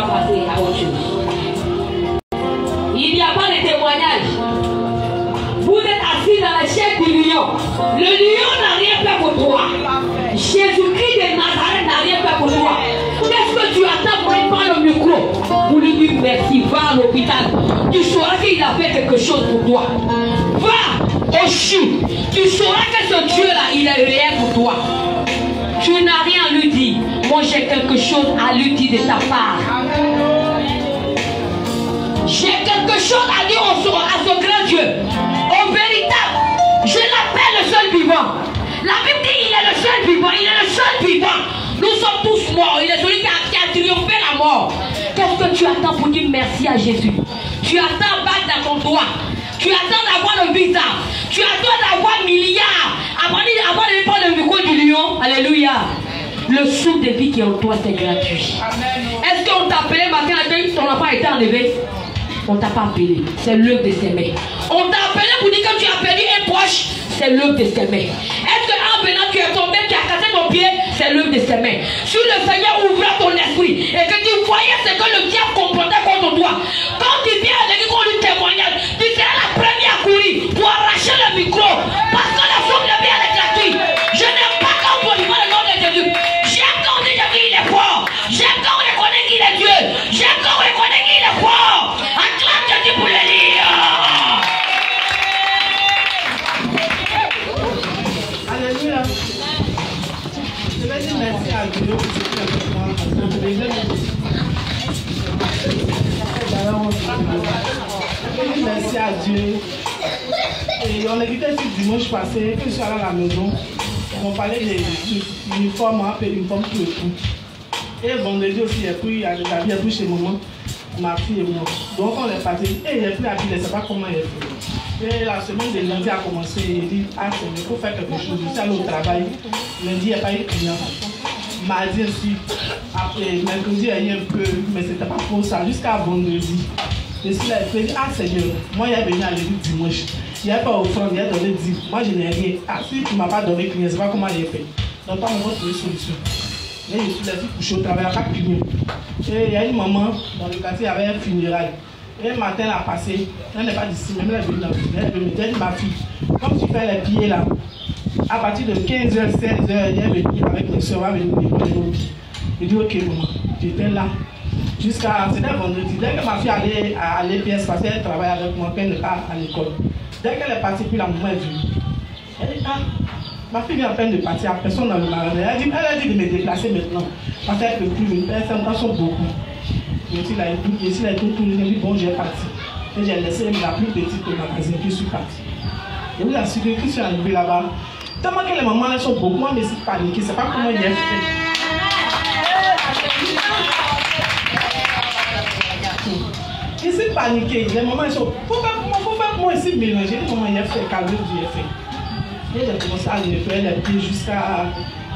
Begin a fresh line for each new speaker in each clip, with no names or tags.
passer à autre chose. Il n'y a pas de témoignage. Vous êtes assis dans la chaise du lion. Le lion n'a rien fait pour toi. Jésus-Christ de Nazareth n'a rien fait pour toi. Qu'est-ce que tu attends pour lui prendre le micro? Pour lui dire merci, va à l'hôpital. Tu sauras qu'il a fait quelque chose pour toi. Va au CHU. Tu sauras que ce Dieu-là, il est réel pour toi. Tu n'as rien à lui dire. Moi, j'ai quelque chose à lui dire de ta part. J'ai quelque chose à dire à ce grand Dieu. Au véritable, je l'appelle le seul vivant. La Bible dit qu'il est le seul vivant. Il est le seul vivant. Nous sommes tous morts. Il est celui qui a triomphé la mort. Qu'est-ce que tu attends pour dire merci à Jésus? Tu attends battre dans ton doigt. Tu attends d'avoir le visa. Tu attends d'avoir milliards. Avant de prendre le micro du lion. Alléluia. Le souffle de vie qui est en toi, c'est gratuit. Est-ce qu'on t'a appelé matin à ton enfant a été enlevé? On t'a pas appelé. C'est l'œuvre de ses mains. On t'a appelé pour dire que tu as perdu un proche. C'est l'œuvre de ses mains. Est-ce qu'en venant tu es tombé, tu as cassé ton pied? C'est l'œuvre de ses mains. Si le Seigneur ouvre ton esprit et que tu voyais ce que le diable comprenait contre toi, quand tu viens avec lui témoignage, tu seras la première à courir pour arracher le micro. Parce que la somme de vie est gratuite. Je n'aime pas quand on dit le nom de Jésus. J'aime quand on dit qu'il est fort. J'aime quand on reconnaît qu'il est Dieu. J'aime quand on reconnaît qu'il est fort. Acclame Jésus pour le lire.
Alléluia. Je vais dire merci à Dieu pour ce qu'il a fait pour moi. Je vais dire merci à Dieu. Et on écoutait ce dimanche passé, que je suis allé à la maison. On parlait des uniformes, on appelle uniforme tout et tout. Et vendredi aussi, il y a pris chez maman, ma fille et moi. Donc on est parti. Et il n'y a plus habillé, je ne sais pas comment il est fait. Et la semaine de lundi a commencé, il dit, ah, il faut faire quelque chose. Je suis allé au travail. Lundi, il n'y a pas eu de client. Mardi aussi, après, mercredi, il y a eu un peu, mais ce n'était pas pour ça, jusqu'à vendredi. Je suis là, il dit, ah Seigneur, moi, il est venu à l'église dimanche. Il n'y a pas offrande, il a donné 10. Moi, je n'ai rien. Ah, si tu ne m'as pas donné client, je ne sais pas comment il est fait. Donc, pas mon trouver solution. Mais je suis là, je suis couché au travail, il n'y a pas de client. Et il y a une maman dans le quartier, il y avait un funérail. Et le matin, elle a passé, elle n'est pas d'ici, même elle est venue dans le elle est venue, elle dit, ma fille, comme tu fais les pieds là, à partir de 15h, 16h, elle est venue avec mes soeurs, elle est venue déposer nos pieds. Je dis, ok maman, j'étais là. Jusqu'à, c'était vendredi, dès que ma fille allait à l'EPS, parce qu'elle travaille avec moi, qu'elle n'est pas à l'école. Dès qu'elle est partie, puis la maman est venue. Elle dit, ah, ma fille vient à peine de partir, personne dans le magasin. Elle a dit de me déplacer maintenant, parce qu'elle ne peut plus venir, elle fait encore beaucoup. Je suis là, tout, je suis dit, bon, j'ai parti. Et j'ai laissé la plus petite au magasin, puis je suis parti. Et vous assurez que je suis arrivé là-bas. Tellement que les mamans elles sont beaucoup, moi, mais c'est paniqué, je ne sais pas comment il est fait. Je suis paniqué, les mamans elles sont, faut faire pour moi ici mélanger, les mamans il a fait, calme, j'ai fait. Et j'ai commencé à nettoyer les pieds jusqu'à.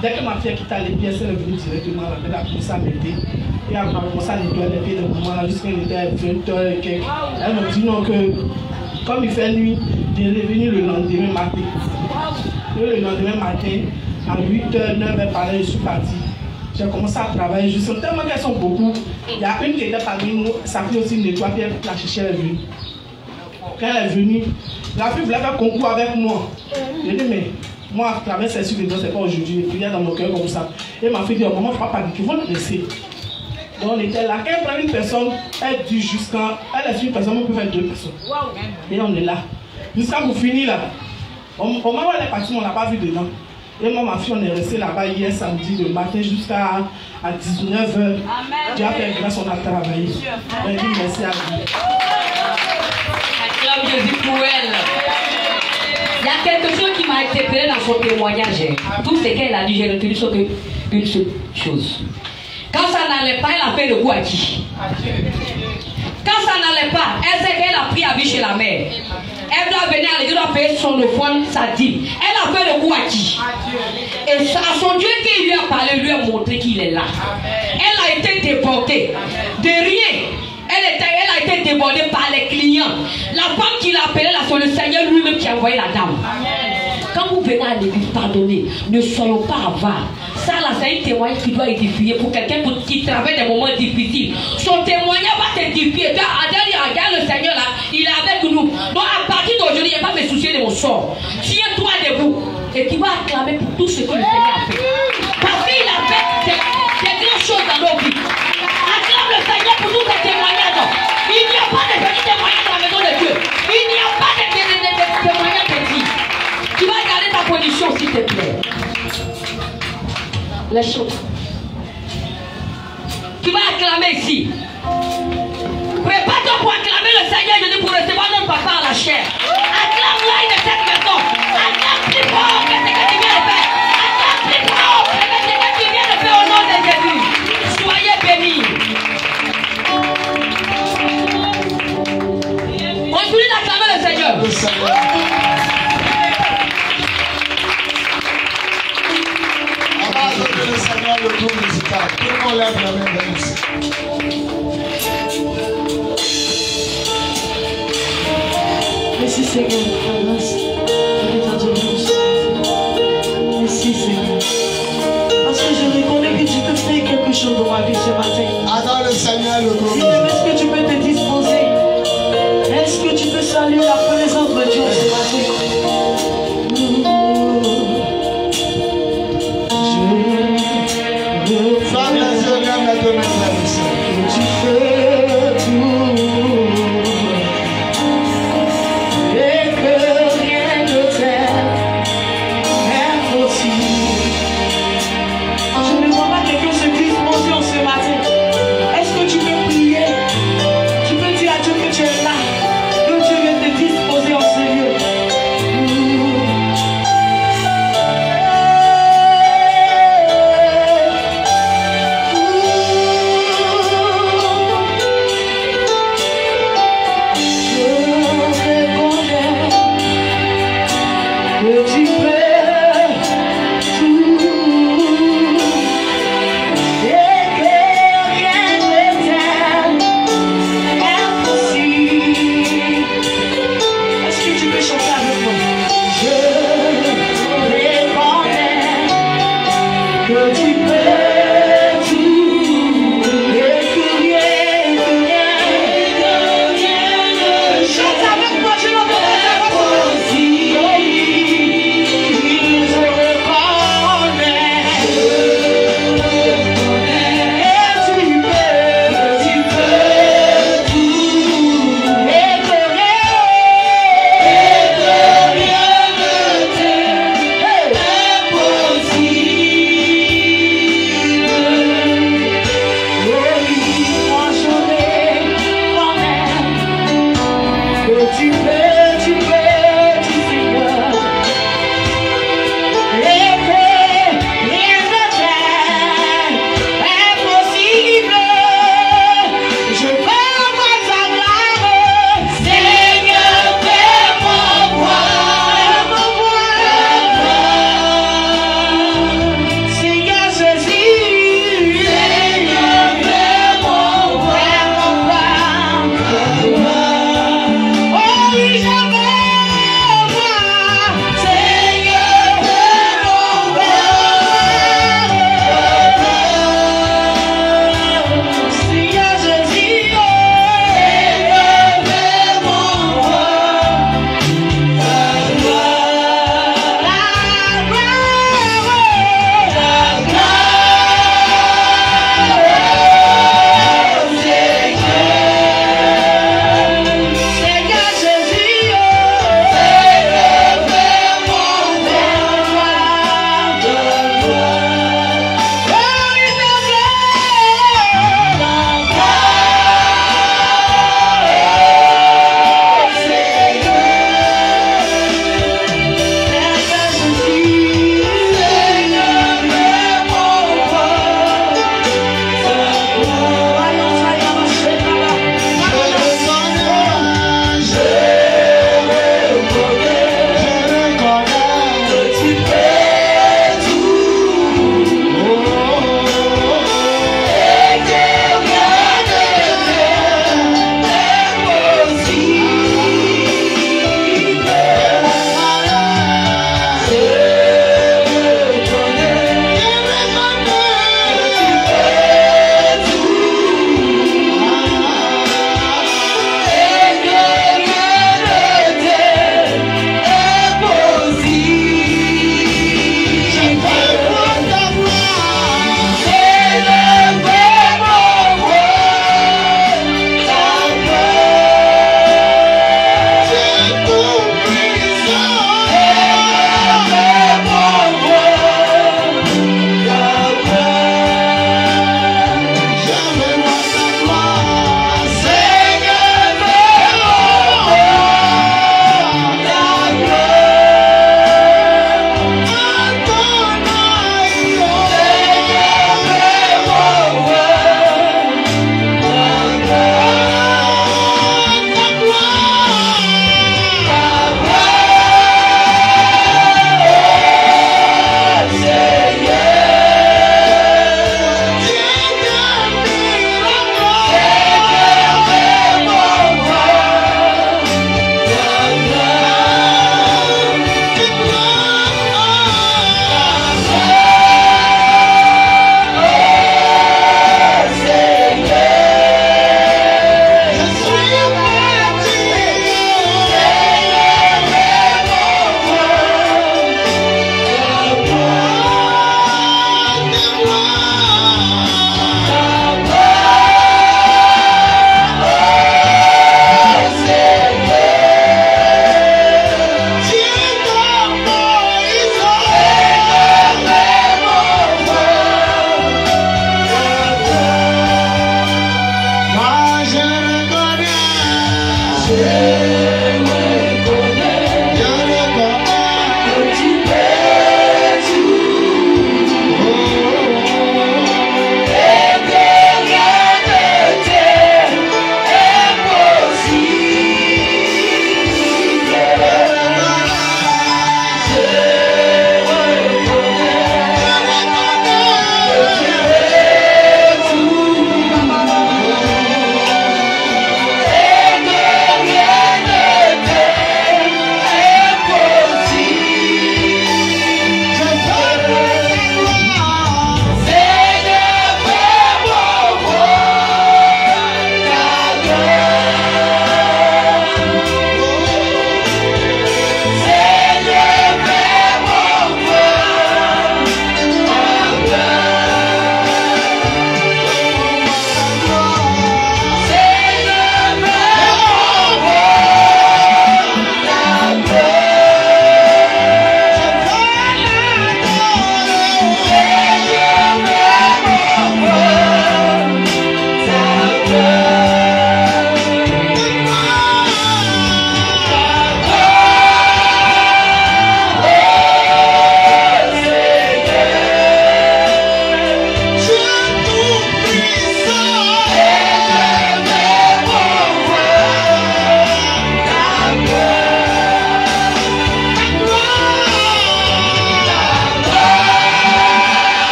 Dès que ma fille a quitté les pieds, elle est venue directement à la elle a commencé à m'aider. Et elle a commencé à nettoyer les pieds de maman là jusqu'à il était 20h et quelques. Elle m'a dit non que comme il fait nuit, je suis revenu le lendemain matin. Et le lendemain matin, à 8h, 9h par là, je suis parti. J'ai commencé à travailler. Je sais tellement qu'elles sont beaucoup. Il y a une qui était parmi nous, sa fille aussi nettoie, puis la chercher, elle est venue. Quand elle est venue, la fille voulait faire concours avec moi. Je dis mais moi, à travers ces suites, c'est pas aujourd'hui, il y a dans mon cœur comme ça. Et ma fille dit, oh, maman, il ne faut pas paniquer, il faut le laisser. Donc on était là. Quand elle prend une personne, elle dit jusqu'à. Elle est une personne, on peut faire deux personnes. Et on est là. Jusqu'à vous finir là. Au moment où elle est partie, on n'a pas vu dedans. Et moi, ma fille, on est resté là-bas hier samedi, le matin jusqu'à 19h. Dieu a fait grâce, on a travaillé. On dit merci à vous.
Acclame Jésus pour elle. Il y a quelque chose qui m'a interpellé dans son témoignage. Tout ce qu'elle a dit, j'ai retenu sur une seule chose. Quand ça n'allait pas, elle a fait le coup à qui? Quand ça n'allait pas, elle sait qu'elle a pris à vie chez la mère. Elle doit venir à l'église, doit payer son offrande, sa dîme. Elle a fait le coup à qui? Et à son Dieu qui lui a parlé, lui a montré qu'il est là. Elle a été déportée de rien. Elle a été débordée par les clients. La femme qui l'a appelée, là, c'est le Seigneur lui-même qui a envoyé la dame. Quand vous venez à l'église, pardonnez, ne soyons pas avares. Ça là, c'est un témoignage qui doit édifier pour quelqu'un qui traverse des moments difficiles. Son témoignage va t'édifier. Regarde le Seigneur là, il est avec nous. Donc à partir d'aujourd'hui, il ne va pas me soucier de mon sort. Tiens-toi debout et tu vas acclamer pour tout ce que le Seigneur a fait. Parce qu'il a fait des grandes choses dans nos vies. Acclame le Seigneur pour tous ces témoignages. Il n'y a pas de petits témoignages dans la maison de Dieu. Il n'y a pas de témoignages petits. Tu vas garder ta position s'il te plaît. Les choses. Tu vas acclamer ici. Prépare-toi pour acclamer le Seigneur, je dis pour recevoir notre papa à la chair. Acclame-la de cette maison. Acclame plus fort que ce que tu viens de faire. Acclame plus fort que ce que tu viens de faire au nom de Jésus. Soyez bénis. Continue d'acclamer le Seigneur.
Le Seigneur, le groupe musical. Tout le monde lève la main vers nous.
Merci Seigneur, grâce. Merci Seigneur. Parce que je reconnais que tu peux faire quelque chose dans ma vie ce matin.
Adore le Seigneur, le groupe musical.
Est-ce que tu peux te disposer? Est-ce que tu peux saluer la présence de Dieu ce matin?
Femme les yeux, lève les deux mains vers le Seigneur.
Tu fais tout et que rien ne t'est impossible. Je ne vois pas quelqu'un se disposer en ce matin. Est-ce que tu peux prier? Tu peux dire à Dieu que tu es là, que Dieu vient te disposer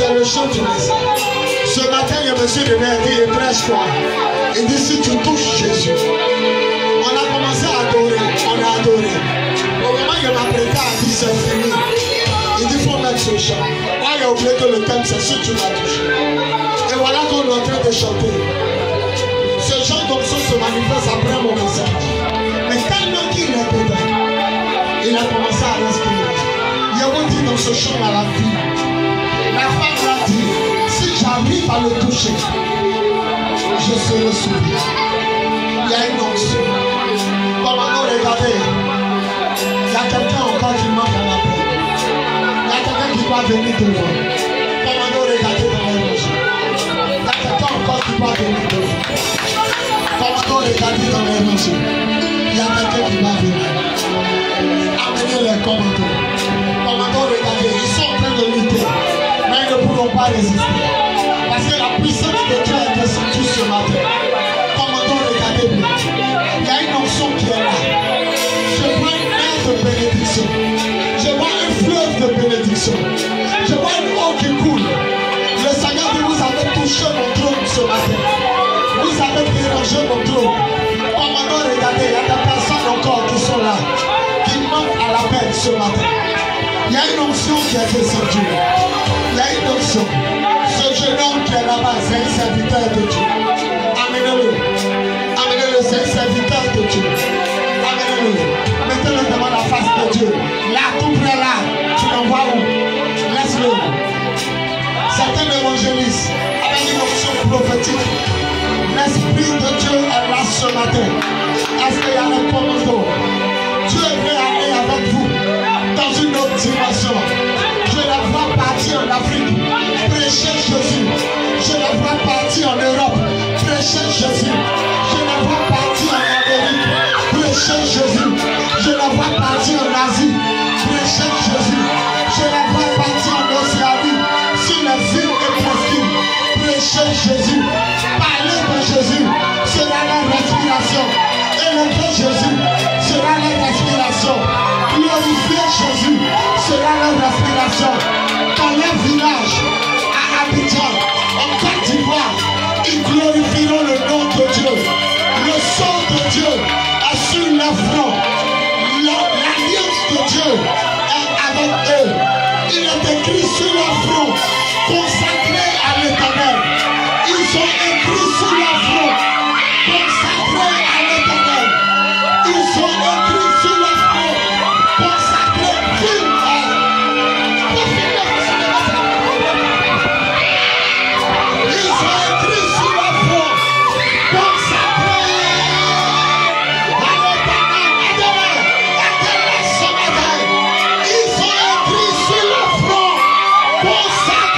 C'est le chant du Messie. Ce matin, il y a un monsieur de mer qui est très froid. Il dit si tu touches Jésus. On a commencé à adorer, on a adoré. Au moment où il m'apprêtait à dire c'est fini, il dit il faut mettre ce chant. Moi, il a oublié que le thème c'est si tu m'as touché. Et voilà qu'on est en train de chanter. Ce genre d'option se manifeste après mon message. Mais tellement qu'il est dedans, il a commencé à respirer. Il a dit dans ce chant à la vie. La femme l'a dit, si j'arrive à le toucher, je serai sauvé. Il y a une onction. Commandant, regardez. Il y a quelqu'un encore qui manque à la paix. Il y a quelqu'un qui doit venir devant. Commandant, regardez dans les roches. Il y a quelqu'un encore qui doit venir devant. Commandant, regardez dans les roches. Il y a quelqu'un qui va venir. Amenez les commandants. Commandant, regardez. Ils sont en train de lutter. Mais ils ne pourront pas résister. Parce que la puissance de Dieu est descendue ce matin. Commandant, regardez bien. Il y a une onction qui est là. Je vois une mer de bénédiction. Je vois un fleuve de bénédiction. Je vois une eau qui coule. Le Seigneur dit, vous avez touché mon trône ce matin. Vous avez dérangé mon trône. Commandant, regardez, il y a des personnes encore qui sont là, qui manquent à la peine ce matin. Il y a une onction qui est descendue. Il y a une onction. Ce jeune homme qui est là-bas, c'est un serviteur de Dieu. Amenez-le. Amenez-le, c'est un serviteur de Dieu. Amenez-le. Mettez-le devant la face de Dieu. Là, tout près là. Tu l'envoies où? Laisse-le. C'est un évangéliste avec une onction prophétique. L'Esprit de Dieu est là ce matin. Est-ce qu'il y a le commando? Dieu veut aller avec vous dans une autre dimension. Je la vois partir en Afrique, prêcher Jésus. Je la vois partir en Europe, prêcher Jésus. Je la vois partir en Amérique, prêcher Jésus. Je la vois partir en Asie, prêcher Jésus. Je la vois partir en Océanie, sur les îles et presqu'îles, prêcher Jésus. Parler de Jésus sera leur respiration. Élever Jésus sera leur respiration. Glorifier Jésus sera leur respiration. Dans leur village, à Abidjan, en Côte d'Ivoire, ils glorifieront le nom de Dieu. Le sang de Dieu est sur leur front. L'alliance de Dieu est avec eux. Il est écrit sur leur front, consacré à l'Éternel. Ils sont écrits sur leur front, consacrés à l'Éternel. Ils sont écrits sur leur front, consacrés à ils sont écrits sur leur front, consacrés à l'Éternel. Aidez-les ce matin. Ils sont écrits sur leur front, consacrés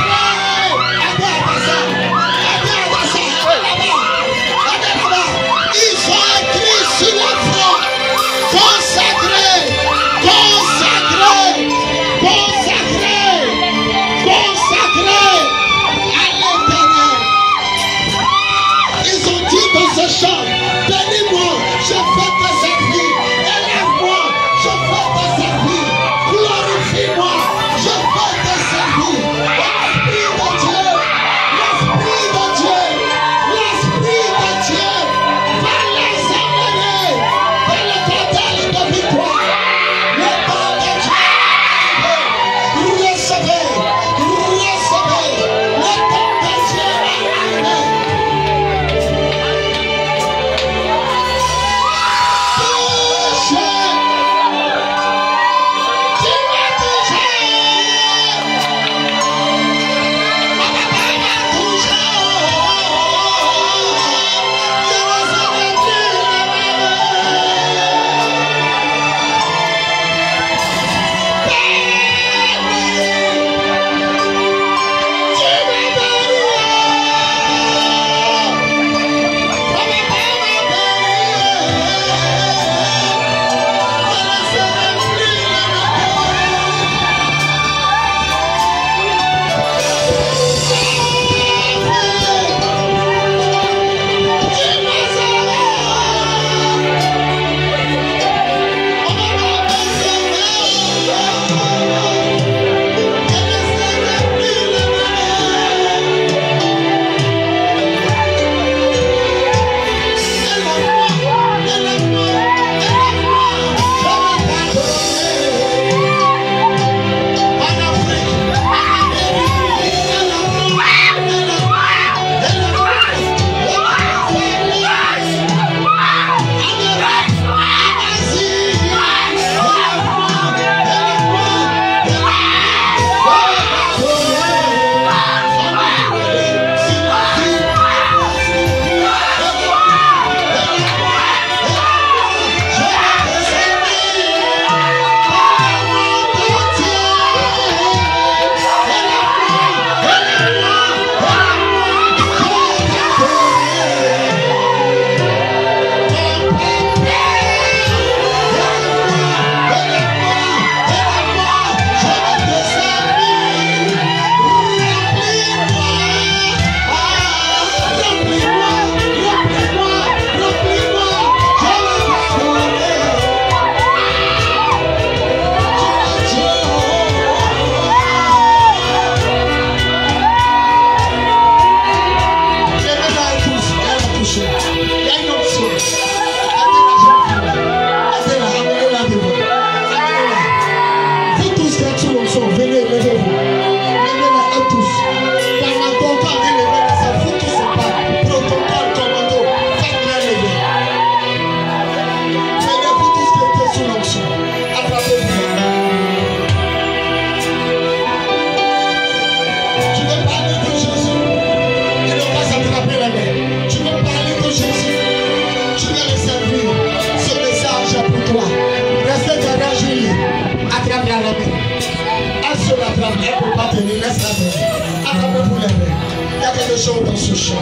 chants dans ce chant.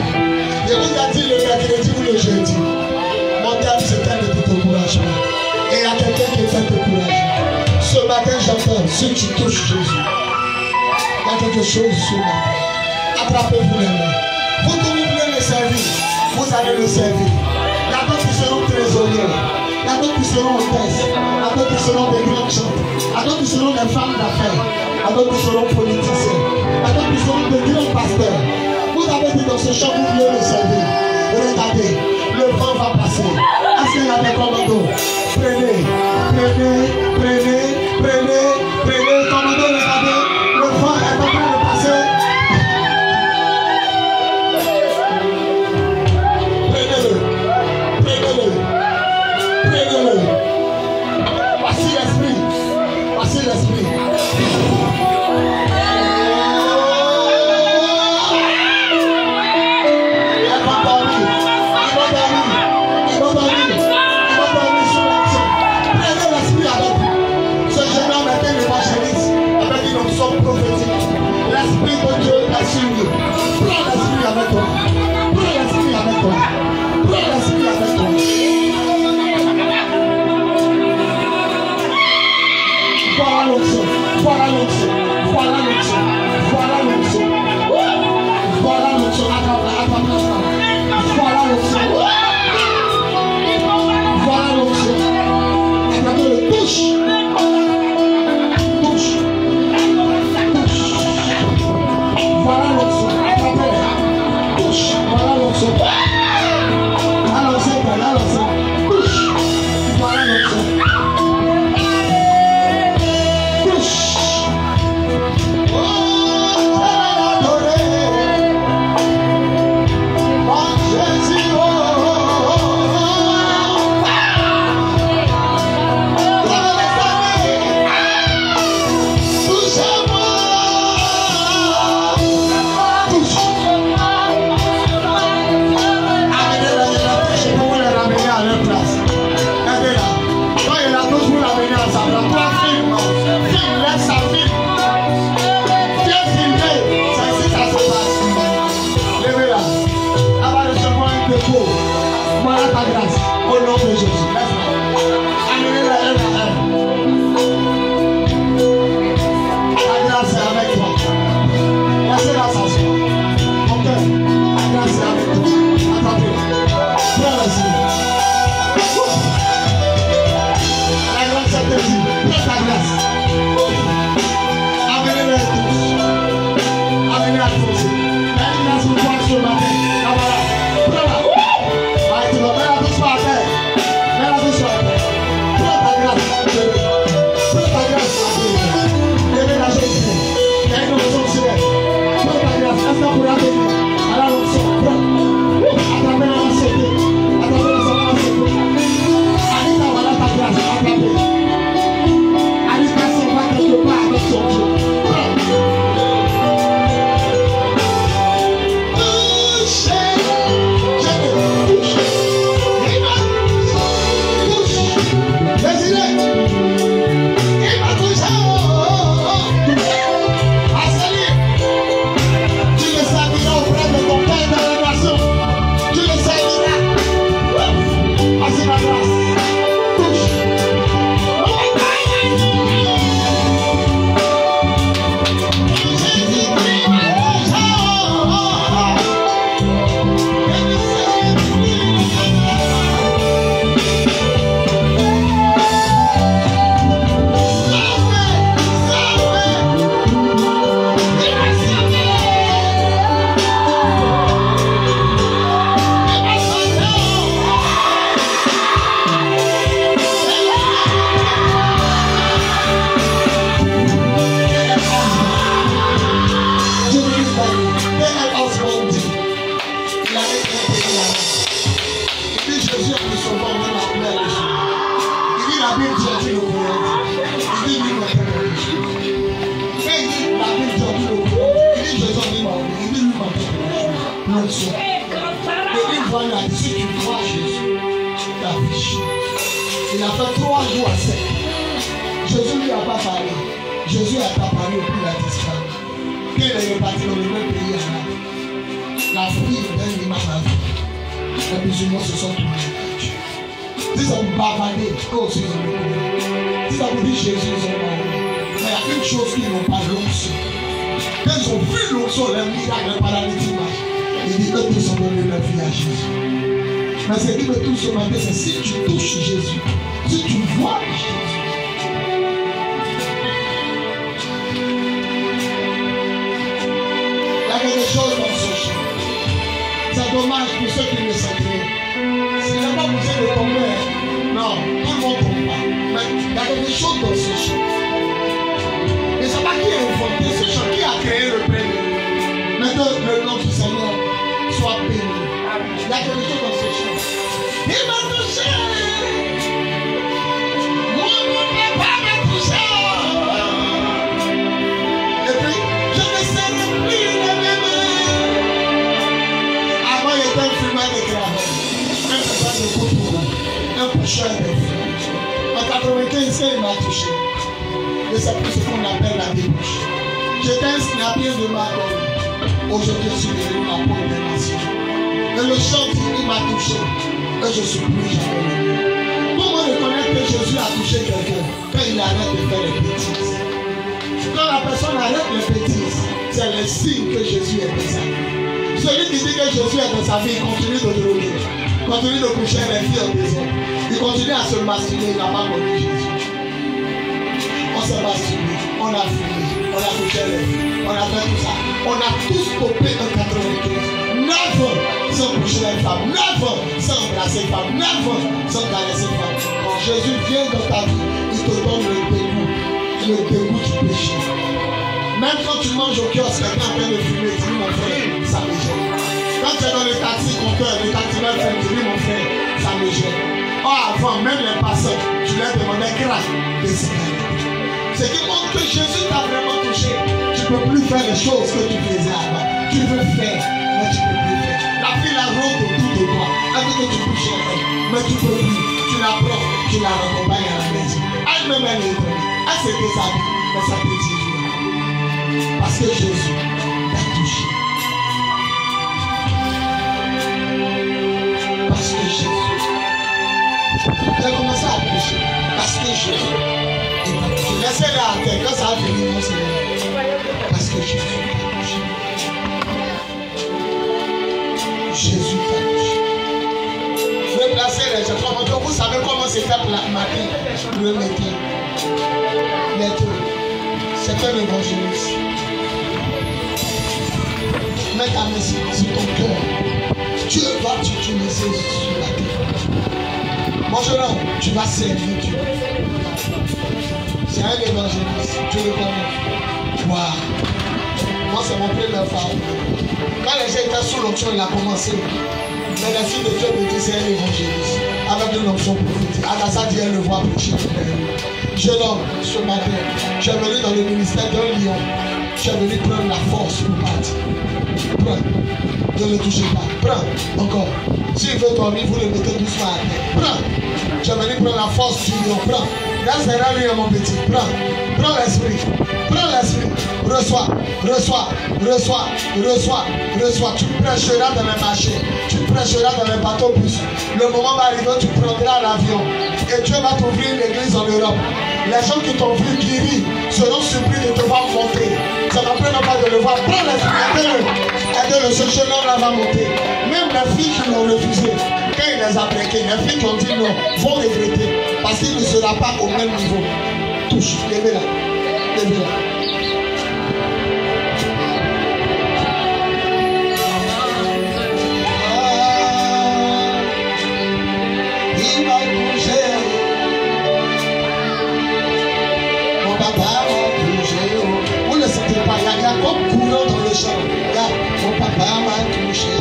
Et vous a dit le mercredi ou le jeudi. Mon terme, c'est un de tout encouragement. Et il y a quelqu'un qui est fait décourager. Ce matin, j'entends, si tu touches Jésus, il y a quelque chose ce matin. Attrapez-vous les mains. Vous que vous voulez le servir, vous allez le servir. Il y a d'autres qui seront trésoriers. Il y a d'autres qui seront hôtesses. Il y a d'autres qui seront des grandes chants. Il y a d'autres qui seront des femmes d'affaires. Il y a d'autres qui seront politiciens. Il y a d'autres qui seront des grands pasteurs. Vous avez dit dans ce chant, vous voulez le servir. Regardez, le vent va passer. Est-ce qu'il y a des commandos? Prenez, prenez, prenez, prenez, prenez. Commando, regardez, le vent est en train de passer. Prenez-le, prenez-le, prenez-le. Voici l'esprit, voici l'esprit. L'esprit de Dieu est sur nous. Prends l'esprit avec toi. Prends l'esprit avec toi. Prends l'esprit avec toi. Voilà l'onction. Voilà l'onction. Voilà l'onction. Voilà l'onction. Voilà l'onction. Voilà l'onction. Voilà l'onction. Attendez, touche. Voilà l'onction, attendez, touche, voilà l'onction. Allons-y, touche, voilà l'onction. Touche. Oh, adoré, mon Jésus, oh. Voilà ta grâce, au nom de Jésus. Amenez-la un à un. La grâce est avec toi. Laissez-la s'asseoir. Mon cœur, la grâce est avec toi. Attendez. Prends la signe. La grâce est avec toi. Prends ta grâce. Amenez-la tous. Amenez-la tous. La grâce vous voit ce matin. La voilà. Prends-la. Il a fait 3 jours à sec. Jésus lui a pas parlé. Jésus a pas parlé au plus la disparu. Il est reparti dans le même pays. la fille d'un imam à vie. Les musulmans se sont tournés vers Dieu. Si ça vous bavardez, oh, si ça vous dit Jésus, ils ont mort. Mais il y a une chose qu'ils n'ont pas, l'onction. Quand ils ont vu l'onction, le miracle, le paralytique marche. Ils disent que tous ont donné leur vie à Jésus. Mais ce qui me touche ce matin, c'est si tu touches Jésus, si tu vois Jésus. Il y a quelque chose dans ce chant. C'est dommage pour ceux qui ne savent pas. Ce n'est pas pour ceux de tomber. Non, tout le monde ne tombe pas. Mais il y a quelque chose dans ce chant. Je ne sais pas qui a inventé ce chant, qui a créé le prénom. Mais que le nom du Seigneur soit béni. Il y a quelque chose dans ce chant. Il m'a touché. Moi, mon papa m'a touché. Et puis, je ne serai plus le même. Avant, il était un fumeur de graveur, un fumeur de couteau, un coucheur de feu. En 95, il m'a touché. Et c'est plus ce qu'on appelle la débouche. J'étais un snappier de Madonna. Aujourd'hui, je suis devenu la pauvre des nations. Et le chant dit, il m'a touché. Et je suis plus jamais le. Comment reconnaître que Jésus a touché quelqu'un quand il arrête de faire les bêtises? Quand la personne arrête les bêtises, c'est le signe que Jésus est dans sa vie. Celui qui dit que Jésus est dans sa vie, il continue de droguer, continue de coucher les filles en maison, il continue à se masturber, il n'a pas connu Jésus. On s'est masturbé, on a fumé, on a couché les filles, on a fait tout ça. On a tous topé en 95. 9 ans sans coucher une femme, 9 ans sans embrasser une femme, 9 ans sans caresser une femme. Quand Jésus vient dans ta vie, il te donne le dégoût du péché. Même quand tu manges au kiosque, quelqu'un en train de fumer, tu dis mon frère, ça me gêne. Quand tu es dans le taxi compteur, le taximètre, tu dis mon frère, ça me gêne. Oh, avant, même les passants, tu leur demandais grâce des cigarettes. Ce qui montre que Jésus t'a vraiment touché. Tu ne peux plus faire les choses que tu faisais avant. Tu veux faire, mais tu ne peux plus faire. La fille la rôde autour de toi. Elle veut que tu couches avec elle, mais tu ne peux plus. Tu la prends, tu la raccompagnes à la maison. Elle-même, elle est étonnée. Elle se déshabille, mais ça peut dire. Parce que Jésus t'a touché. Parce que Jésus. J'ai commencé à prêcher. Parce que Jésus. Laissez-le à terre. Quand ça va venir, non, c'est parce que Jésus t'a touché. Jésus t'a touché. Je vais placer les gens. Vous savez comment c'est fait matin. Le métier. C'est un évangéliste. Mets ta main sur ton cœur. Dieu va t'utiliser sur la terre. Mon jeune homme, tu vas servir Dieu. C'est un évangéliste. Tu le connais. Waouh. Moi, c'est mon premier femme. Quand les gens étaient sous l'onction, il a commencé. Mais la fille de Dieu me dit c'est un évangéliste. Avec une onction prophétique. Adassa dit elle le voit prêcher. Jeune homme, ce matin, tu es venu dans le ministère d'un lion. Tu es venu prendre la force pour partir. Prends. Ne le touchez pas. Prends. Encore. S'il veut dormir, vous le mettez doucement à terre. Prends. Tu es venu prendre la force du lion. Prends. Là, c'est là, lui, mon petit. Prends. Prends l'esprit. Prends l'esprit. Reçois. Reçois. Reçois. Reçois. Reçois. Tu prêcheras dans les marchés. Tu prêcheras dans les bateaux bus. Le moment va arriver, tu prendras l'avion. Et Dieu va t'ouvrir une église en Europe. Les gens qui t'ont vu guéri seront surpris de te voir monter. Ça n'empêche pas de le voir. Prends l'esprit, aidez-le. Aidez-le, ce jeune homme-là va monter. Même les filles qui l'ont refusé, quand il les a plaqués, les filles qui ont dit non, vont regretter. Parce qu'il ne sera pas au même niveau. Touche, levez-la. Levez-la. Vous ne le sentez pas, il y a comme courant dans le champ. Regarde, mon papa m'a touché.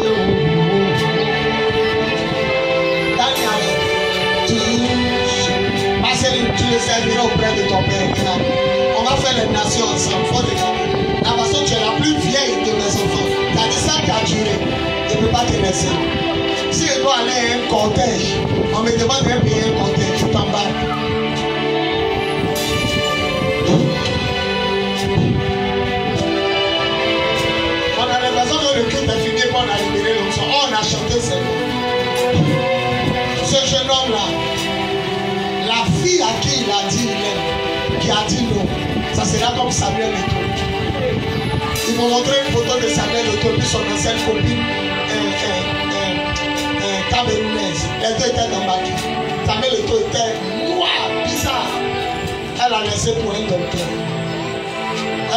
Daniel, tu le serviras auprès de ton père. On va faire les nations ensemble. Faut regarder. La façon tu es la plus vieille de mes enfants. Tu as dit ça qui a duré. Je ne peux pas te laisser. Si je dois aller à un cortège, on me demande de payer un cortège, tu t'embarques. On a l'impression que le culte est fini, on a libéré l'onction. On a chanté seulement. Ce jeune homme-là, la fille à qui il a dit il aime, qui a dit non, ça sera comme Samuel Eto'o. Ils m'ont montré une photo de Samuel Eto'o, puis son ancienne copine camerounaise. Les deux étaient dans ma vie. Samuel Eto'o était noir, bizarre. Elle a laissé pour un docteur.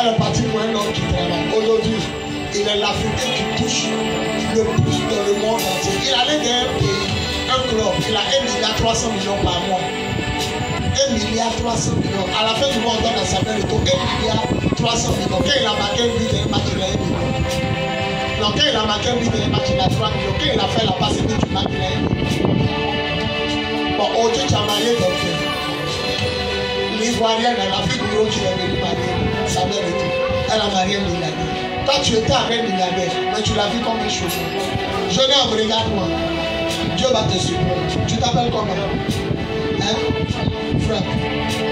Elle est partie pour un homme qui travaille. Aujourd'hui, il est l'Africain qui touche le plus dans le monde entier. Il allait dans un pays, un club, il a 1,3 milliard par mois. 1,3 milliard. À la fin du mois, on donne à Samuel Eto'o 1,3 milliard. Quand il a marqué un but dans un match, il a 1 million. Donc quand il a marqué un but dans un match, il a 3 millions. Quand il a fait la passe, il du match, il a 1 million. Bon, aujourd'hui, tu as marié docteur. L'Ivoirienne, l'Afrique du Nord, tu es venu marier Samuel Eto'o. Elle a marié un milliardaire. Toi, tu étais avec un milliardaire, mais tu l'as vu comme un chauffeur. Jeune homme, regarde-moi. Dieu va te supporter. Tu t'appelles comment? Hein? Franck.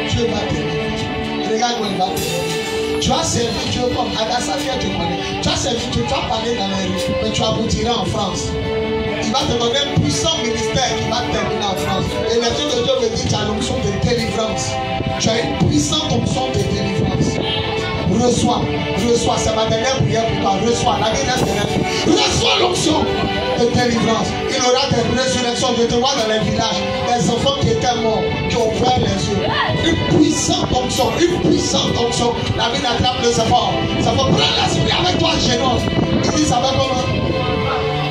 Dieu va t'aider. Regarde-moi, il va t'aider. Tu as servi Dieu comme Adassa qui te connaît. Tu as servi Dieu, tu as parlé dans la rue, mais tu aboutiras en France. Il va te donner un puissant ministère qui va terminer en France. Et l'Esprit de Dieu me dit, tu as l'onction de délivrance. Tu as une puissante onction de délivrance. Reçois, c'est ma dernière prière pour toi. Reçois, la dernière prière. Reçois l'onction de délivrance. Il y aura des résurrections. Je te vois dans les villages, des enfants qui étaient morts, qui ont ouvert les yeux. Une puissante onction, une puissante onction. La vie n'attrape le savoir. Ça va prendre l'esprit avec toi, Génos. Il dit, ça va comment?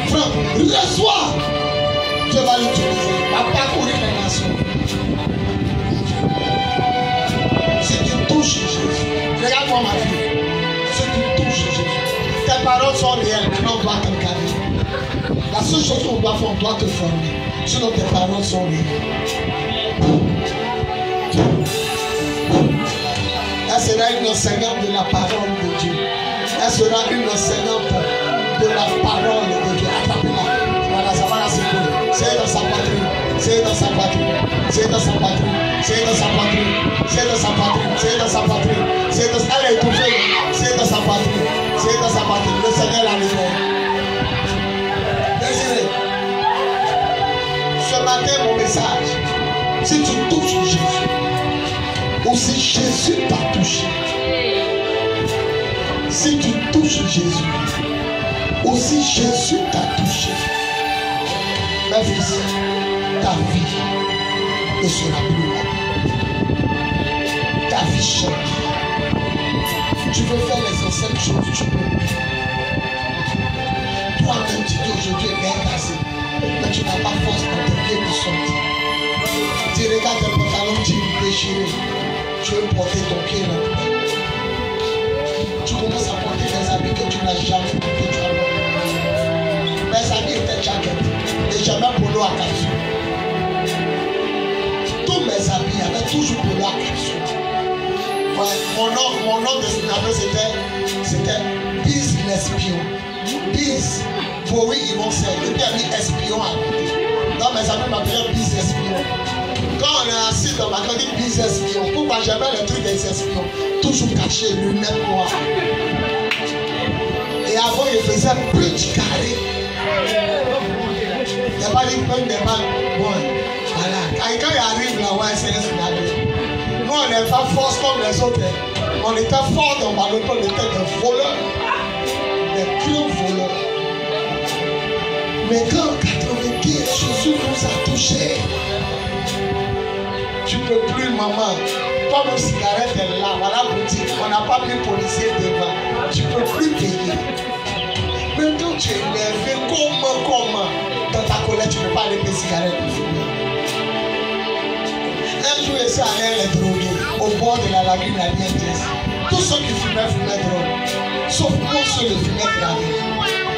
Frère, reçois. Dieu va l'utiliser. Va parcourir les nations. Si tu touches Jésus, regarde-moi ma fille. Si tu touches Jésus, tes paroles sont réelles, maintenant on doit t'encadrer. La seule chose qu'on doit faire, on doit te former. Sinon tes paroles sont réelles. Elle sera une enseignante de la parole de Dieu. Elle sera une enseignante de la parole de Dieu. Attrapez-la. Voilà, ça va la secouer. C'est dans sa poitrine. C'est dans sa poitrine. C'est dans sa poitrine. C'est dans sa poitrine. C'est dans sa poitrine. C'est dans sa poitrine. C'est dans sa... Elle est étouffée. C'est dans sa poitrine. C'est dans sa poitrine. Le Seigneur l'a libéré. Désiré. Ce matin, mon message. Si tu touches Jésus, ou si Jésus t'a touché, si tu touches Jésus, ou si Jésus t'a touché, ma fils, ta vie ne sera plus là. Ta vie change. Tu veux faire les anciennes choses, tu peux. Toi-même, tu dis aujourd'hui, bien cassé, mais tu n'as pas force pour tes pieds de sortir. Tu regardes tes pantalons, tu es déchiré. Tu veux porter ton pied là. Tu commences à porter des habits que tu n'as jamais porté. Mes habits étaient jaquettes et jamais polo à capsule. Tous mes habits avaient toujours polo à capsule. Ouais, mon nom de scénario c'était Biz l'espion. Biz, Bowie ils vont servir. Et puis il y a mis espion à côté. Donc mes amis m'appelaient Biz espion. Quand on est assis dans ma grande Biz espion, pourquoi j'avais le truc des espions? Toujours caché, lunettes noires. Et avant il faisait plus de carré. Il n'y a pas de peine de mal. Bon, voilà. Et quand il arrive là, ouais, c'est un scénario. Nous, on n'est pas force comme les autres. On était fort dans ma on était des voleurs. Des gros voleurs. Mais quand en 95, Jésus nous a touchés, tu ne peux plus, maman. Comme une cigarette est là, voilà boutique. On n'a pas mis policier devant. Tu ne peux plus payer. Maintenant, tu es énervé. Comment? Dans ta colère, tu ne peux pas aller payer cigarette pour fumer. Un jour, je suis allé les droguer au bord de la lagune à Nientes. Tous ceux qui fumaient drogue. Sauf moi, ceux qui fumaient gravé.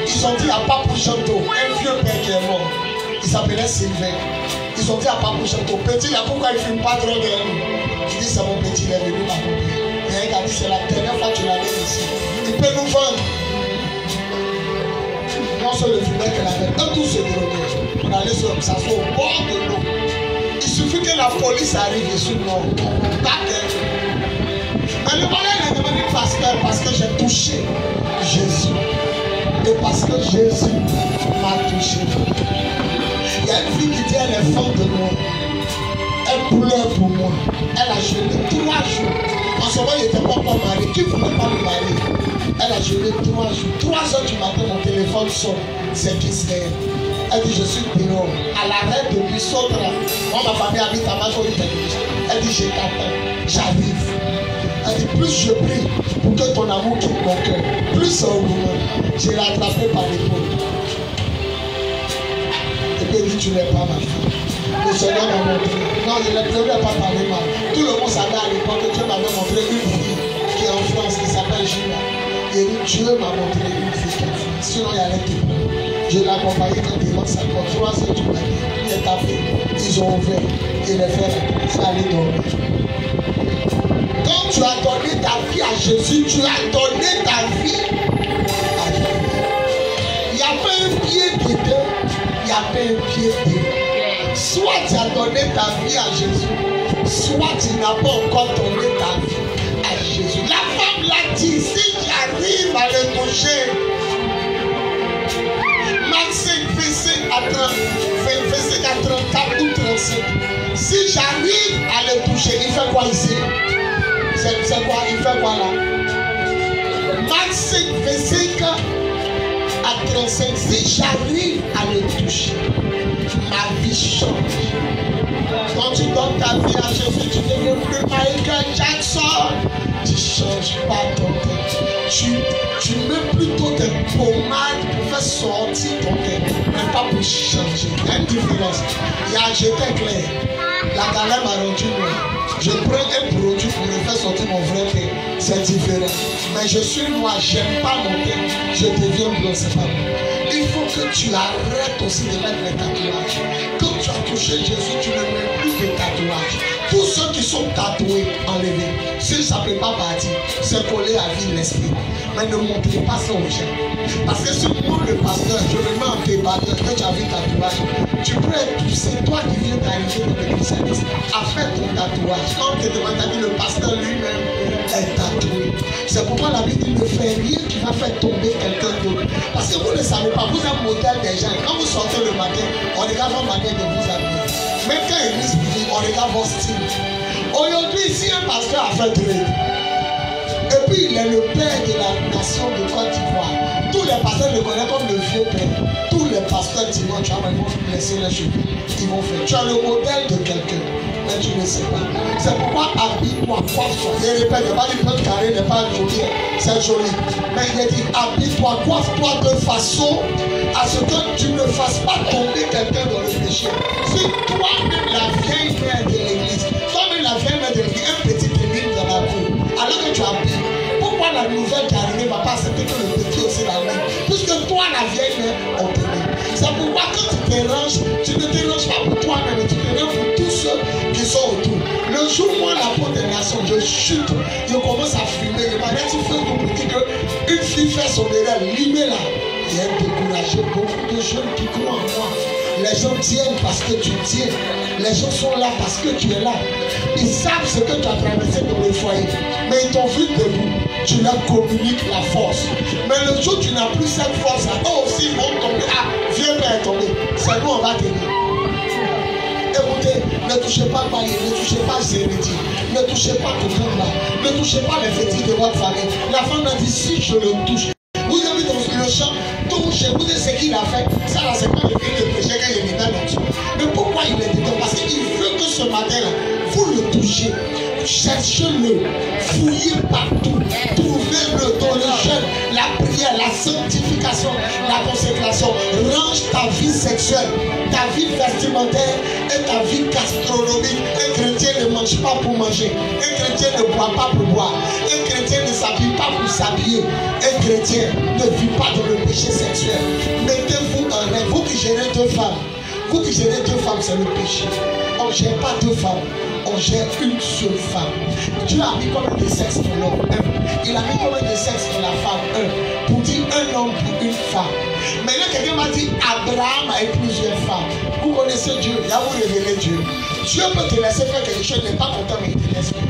Ils ont dit à Papou Chanto, un vieux père qui est mort. Il s'appelait Sylvain. Ils ont dit à Papou Chanto, petit là, pourquoi il ne fume pas drogue? Il dit, c'est mon petit, il est venu m'accompagner. Et il a dit, c'est la dernière fois que tu l'avais ici. Il peut nous vendre. Non seulement le fumet qu'elle avait, dans tout ce drogué, on allait s'asseoir au bord de l'eau. Il suffit que la police arrive et sur nous, on batte. Mais le bonheur est devenu pasteur parce que j'ai touché Jésus. Et parce que Jésus m'a touché. Il y a une fille qui dit elle est forte de moi. Elle pleure pour moi. Elle a jeûné 3 jours. En ce moment, il n'était pas encore marié. Qui ne voulait pas me marier? Elle a jeûné 3 jours. 3 heures du matin, mon téléphone sonne. C'est Kisleyen. Elle dit, je suis dehors. À l'arrêt de Bissottra. Moi, ma famille habite à Majorité. Elle dit, je t'attends. J'arrive. Elle dit, plus je prie pour que ton amour quitte mon cœur, plus c'est au moment. Je l'ai attrapé par l'épaule. Et puis elle dit, tu n'es pas ma fille. Le Seigneur m'a montré. Non, je ne vais pas parler mal. Tout le monde savait à l'époque que Dieu m'avait montré une fille qui est en France, qui s'appelle Gina. Et Dieu m'a montré une fille qui est en France. Sinon, il y allait témoin. Je l'ai accompagné quand il lance sa porte. 3 heures du matin. Il est tapé. Ils ont ouvert. Et les frères sont allés dormir. Quand tu as donné ta vie à Jésus, tu as donné ta vie à Jésus. Il n'y a pas un pied dedans, il n'y a pas un pied dedans. Soit tu as donné ta vie à Jésus, soit tu n'as pas encore donné ta vie à Jésus. La femme l'a dit, si j'arrive à le toucher, Marc 5, verset à 34 ou 35, si j'arrive à le toucher, il fait quoi ici? C'est quoi? Il fait quoi là? Marc 5, verset à 35. Si j'arrive à le toucher, ma vie change. Quand tu donnes ta vie à Jésus, tu ne deviens plus Michael Jackson. Tu ne changes pas ton tête. Tu mets plutôt des pommades pour faire sortir ton tête, mais pas pour changer. Il y a une différence. J'étais clair. La galère m'a rendu noir. Je prends un produit pour me faire sortir mon vrai tête. C'est différent. Mais je suis noir, j'aime pas mon tête. Je deviens blanc, c'est pas bon. Il faut que tu arrêtes aussi de mettre les tatouages. Quand tu as touché Jésus, tu ne mets plus de tatouages. Tous ceux qui sont tatoués, enlevés. Si ça ne peut pas partir, c'est collé à vie l'esprit. Mais ne montrez pas ça aux gens. Parce que si moi, le pasteur, je me mets en débatteur, que tu as vu tatouage, tu peux être poussé, toi qui viens d'arriver dans le christianisme, à faire ton tatouage. Quand tu te demandes, le pasteur lui-même est tatoué. C'est pourquoi la Bible dit ne fait rien qui va faire tomber quelqu'un d'autre. Parce que vous ne savez pas, vous êtes un modèle des gens. Quand vous sortez le matin, on regarde votre manière de vous habiller. Même quand il dit, on regarde votre style. Aujourd'hui, si un pasteur a fait trade, et puis il est le père de la nation de Côte d'Ivoire, tous les pasteurs le connaissent comme le vieux père. Tous les pasteurs dimanche, tu vas laisser les cheveux. Ils vont faire. Tu as le modèle de quelqu'un, mais tu ne sais pas. C'est pourquoi habille-toi, coiffe-toi. Il répète, il n'y a pas dit que le carré n'est pas joli, c'est joli. Mais il a dit habille-toi, coiffe-toi de façon à ce que tu ne fasses pas tomber quelqu'un dans le péché. Si toi-même la vieille mère de l'église, toi-même la vieille mère de l'église, un petit église dans la cour, alors que tu habilles, pourquoi la nouvelle qui arrive ne va pas accepter que le petit aussi la vie? Puisque toi, la vieille mère, on te dit. C'est pourquoi quand tu te ranges, tu ne te ranges pas pour toi-même, tu te ranges pour tous ceux qui sont autour. Le jour où moi, la peau des nations, je chute, je commence à fumer. Je m'arrête sur Facebook pour dire qu'une fille fait son erreur, limez-la. Il y a découragé beaucoup de jeunes qui croient en moi. Les gens tiennent parce que tu tiens. Les gens sont là parce que tu es là. Ils savent ce que tu as traversé dans le foyer. Mais ils t'ont vu debout. Tu leur communiques la force. Mais le jour où tu n'as plus cette force-là, eux aussi ils vont tomber. Ah, vieux père est tombé. C'est nous, on va t'aider. Écoutez, ne touchez pas Baye, ne touchez pas Zéridi, ne touchez pas Koukamba, ne touchez pas les fétiches de votre famille. La femme a dit, si je le touche, vous avez dans le champ, touchez-vous de ce qu'il a fait. Ça là, c'est pas le cri de péché qu'il est dedans là-dessus. Mais pourquoi il est dedans? Parce qu'il veut que ce matin-là, vous le touchez. Cherchez-le, fouillez partout, trouvez-le dans le jeûne, la prière, la sanctification, la consécration. Range ta vie sexuelle, ta vie vestimentaire et ta vie gastronomique. Un chrétien ne mange pas pour manger, un chrétien ne boit pas pour boire, un chrétien ne s'habille pas pour s'habiller, un chrétien ne vit pas dans le péché sexuel. Mettez-vous en rêve, vous qui gérez 2 femmes. Vous qui gérez 2 femmes, c'est le péché. On ne gère pas 2 femmes, on gère une seule femme. Dieu a mis combien de sexes dans l'homme? 1. Il a mis combien de sexes dans la femme? 1. Pour dire un homme pour une femme. Maintenant, quelqu'un m'a dit Abraham a eu plusieurs femmes. Vous connaissez Dieu, il a vous révélé Dieu. Dieu peut te laisser faire quelque chose, il n'est pas content, mais il te laisse faire.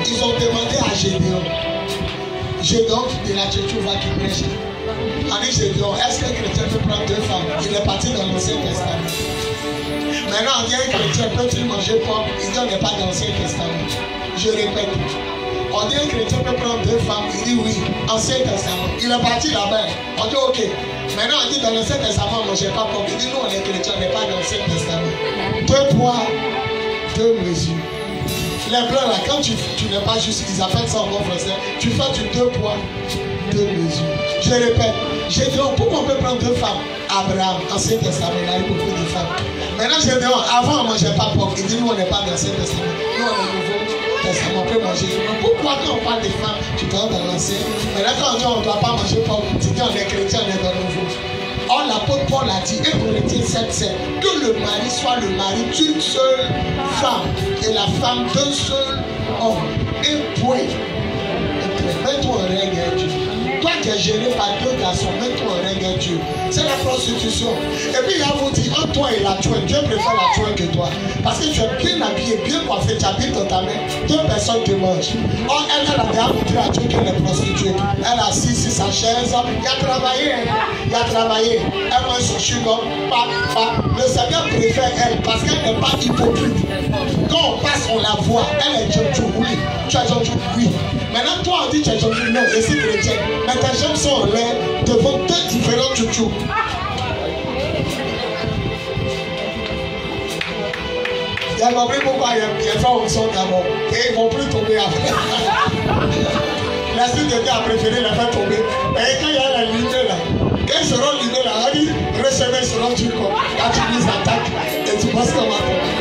Ils ont demandé Gédéon. Gédéon de la Tchétchouva qui prêche. On dit Gédéon, est-ce qu'un chrétien peut prendre 2 femmes? Il est parti dans l'Ancien Testament. Maintenant, on dit un chrétien peut-il manger porc? Il dit on n'est pas dans l'Ancien Testament. Je répète. On dit un chrétien peut prendre 2 femmes? Il dit oui, Ancien Testament. Il est parti là-bas. On dit ok. Maintenant, on dit dans l'Ancien Testament, on ne mangeait pas porc. Il dit nous, on est chrétiens, on n'est pas dans l'Ancien Testament. 2 poids, 2 mesures. Les blancs là, quand tu n'es pas juste, ils appellent ça en bon français, tu fais du 2 poids, 2 mesures. Je répète, j'ai dit, pourquoi on peut prendre 2 femmes? Abraham, Ancien Testament, il a eu beaucoup de femmes. Maintenant, j'ai dit, avant on ne mangeait pas porc. Il dit, nous on n'est pas dans l'Ancien Testament. Nous on est Nouveau Testament, on peut manger. Pourquoi quand on parle des femmes, tu te rends dans l'Ancien? Maintenant, quand on dit on ne doit pas manger porc, tu dis on est chrétien, on est dans le Nouveau. Or, l'apôtre Paul a dit, 1 Corinthiens 7, que le mari soit le mari d'une seule femme et la femme d'un seul homme. Un point. Mets-toi en règle à Dieu. Toi qui es géré par 2 garçons, mets-toi en règle à Dieu. C'est la prostitution. Et puis il a vous dit, entre toi et la chouette, Dieu préfère la chouette que toi. Parce que tu es bien habillé, bien coiffé, tu habites dans ta main, 2 personnes te mangent. Or, elle a déjà montré à Dieu qu'elle est prostituée. Elle a assis sur sa chaise, il a travaillé, il a travaillé. Elle mange son sugar, le Seigneur préfère elle parce qu'elle n'est pas hypocrite. Quand on passe, on la voit. Elle est Jojo, oui. Tu es Jojo, oui. Maintenant, toi, on dit tu es Jojo, non, et c'est chrétien. Mais tes jambes sont en l'air devant 2 différents Jojo. Il a compris pourquoi les femmes sont d'abord. Et ils ne vont plus tomber après. La suite de Dieu a préféré la faire tomber. Et quand il y a la lumière là, quand ils seront libérés là, on dit, recevez, ils seront tués comme. Quand tu les attaques, et tu penses qu'on va tomber.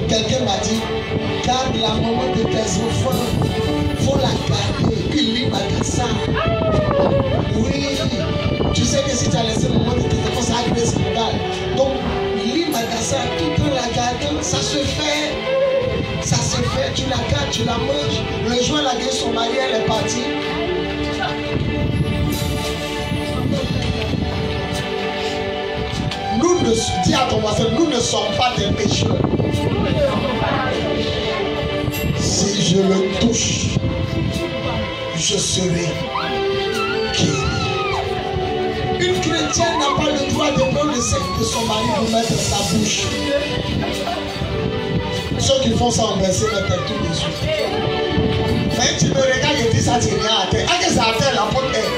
Quelqu'un m'a dit, garde la maman de tes enfants. Faut la garder. Puis lis Magassa. Oui. Tu sais que si tu as laissé le maman de tes enfants, ça a créé scandale. Donc, lis Magassa tout en la gardant. Ça se fait. Ça se fait. Tu la gardes, tu la manges. Le jour où elle a gagné son mari, elle est partie. Dis à ton voisin, nous ne sommes pas des pécheurs. Si je le touche, je serai guéri. Une chrétienne n'a pas le droit de prendre le sexe de son mari pour mettre dans sa bouche. Ceux qui font ça en verset mettent tout dessus. Mais tu me regardes et dis ça, tu viens à terre. Ah, que ça à terre, la porte est.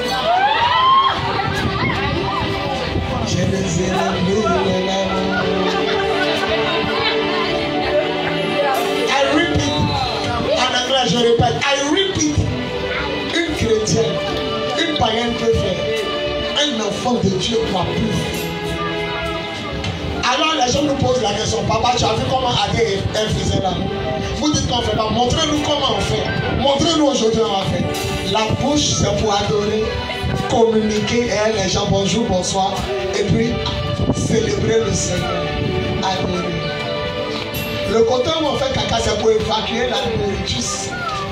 I repeat, en anglais je répète, I repeat, une chrétienne, une païenne peut faire, un enfant de Dieu doit plus faire. Alors les gens nous posent la question, papa, tu as vu comment Adé elle faisait l'amour? Vous dites qu'on ne fait pas, montrez-nous comment on fait. Montrez-nous aujourd'hui on va faire. La bouche c'est pour adorer, communiquer et les gens bonjour, bonsoir, et puis célébrer le Seigneur, adorer. Le côté où on fait caca, c'est pour évacuer la nourriture,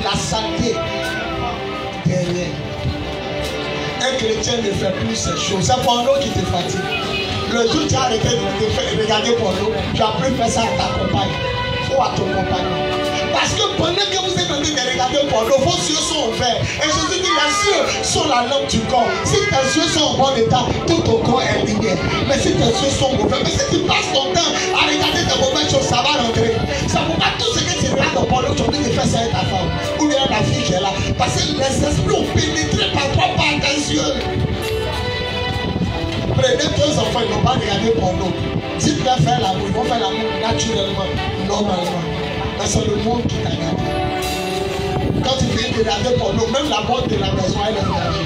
la saleté derrière. Un chrétien ne fait plus ces choses. C'est porno qui te fatigue. Le jour où tu as arrêté de regarder porno, tu as plus fait ça à ta compagne ou à ton compagnon. Parce que pendant que vous êtes en train de regarder porno, vos yeux sont ouverts. Et Jésus dit, les yeux sont la lampe du corps. Si tes yeux sont en bon état, tout ton corps est lumière. Mais si tes yeux sont mauvais, mais si tu passes ton temps à regarder tes mauvaises choses, ça va rentrer. Ça ne faut pas tout ce que tu regardes au porno, tu as envie de faire ça avec ta femme. Ou bien la fille qui est là. Parce que les esprits ont pénétré par toi, par tes yeux. Prenez 2 enfants, ils n'ont pas regardé porno. Dites-leur faire l'amour, ils vont faire l'amour naturellement, normalement. Mais c'est le monde qui t'a gardé. Quand tu viens de regarder porno, même la porte de la maison, elle est engagée.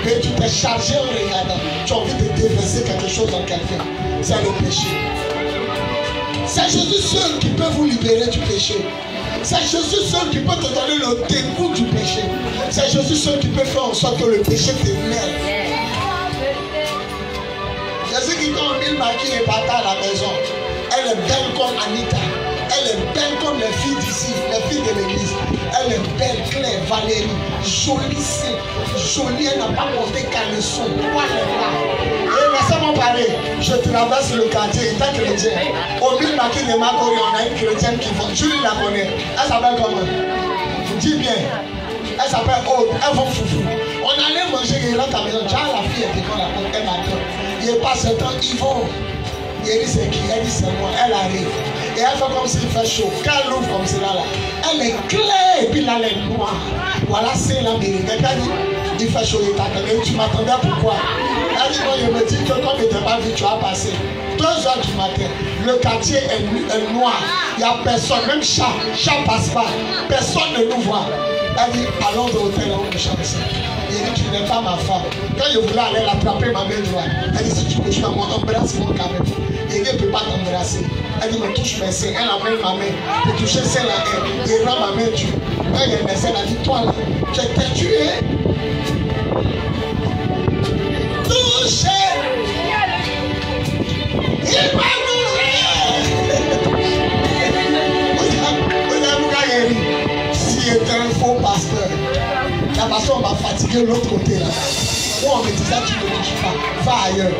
Mais tu t'es chargé en regardant. Tu as envie de déverser quelque chose dans quelqu'un. C'est le péché. C'est Jésus seul qui peut vous libérer du péché. C'est Jésus seul qui peut te donner le dégoût du péché. C'est Jésus seul qui peut faire en sorte que le péché te mêle. Jésus qui quand il maquille et partait à la maison, elle est belle comme Anita. Elle est belle comme les filles d'ici, les filles de l'église. Elle est belle, Claire, Valérie, jolie, jolie, elle n'a pas porté caleçon. Pourquoi elle est là? laissez-moi parler. Je traverse le quartier, étant chrétien. Au milieu de ma on a une chrétienne qui vont. Je la connais. Elle s'appelle comment? Dis bien. Elle s'appelle Aude. Elle va foufou. On allait manger, il rentre à la maison. Déjà, la fille était quand la porte, elle m'attend. Il passe le temps, ils vont. Il dit c'est qui? Elle dit c'est moi. Elle arrive. Et elle fait comme s'il fait chaud. Quand elle ouvre comme cela là, elle est claire et puis là elle est noire. Voilà, c'est l'Amérique. Elle dit, il fait chaud, il t'attendait. Tu m'attendais pourquoi? Elle dit, non, je me dis que comme il n'était pas vu, tu as passé. 2 heures du matin, le quartier est noir. Il n'y a personne, même chat passe pas. Personne ne nous voit. Elle dit, allons au hôtel, on couche ensemble. Il dit, tu n'es pas ma femme. Quand je voulais aller l'attraper, ma main droite, elle dit, si tu couches pas, moi, embrasse-moi quand même. Il ne peut pas t'embrasser. Elle dit, me touche mes seins. Elle amène ma main pour toucher celle-là. Il rend ma main dure. Quand il est elle a dit, toi là, je t'ai tué. Touché. Il m'a touché. Si était un faux pasteur, la pasteur m'a fatigué l'autre côté là. Moi on me disait tu ne touches pas, va ailleurs.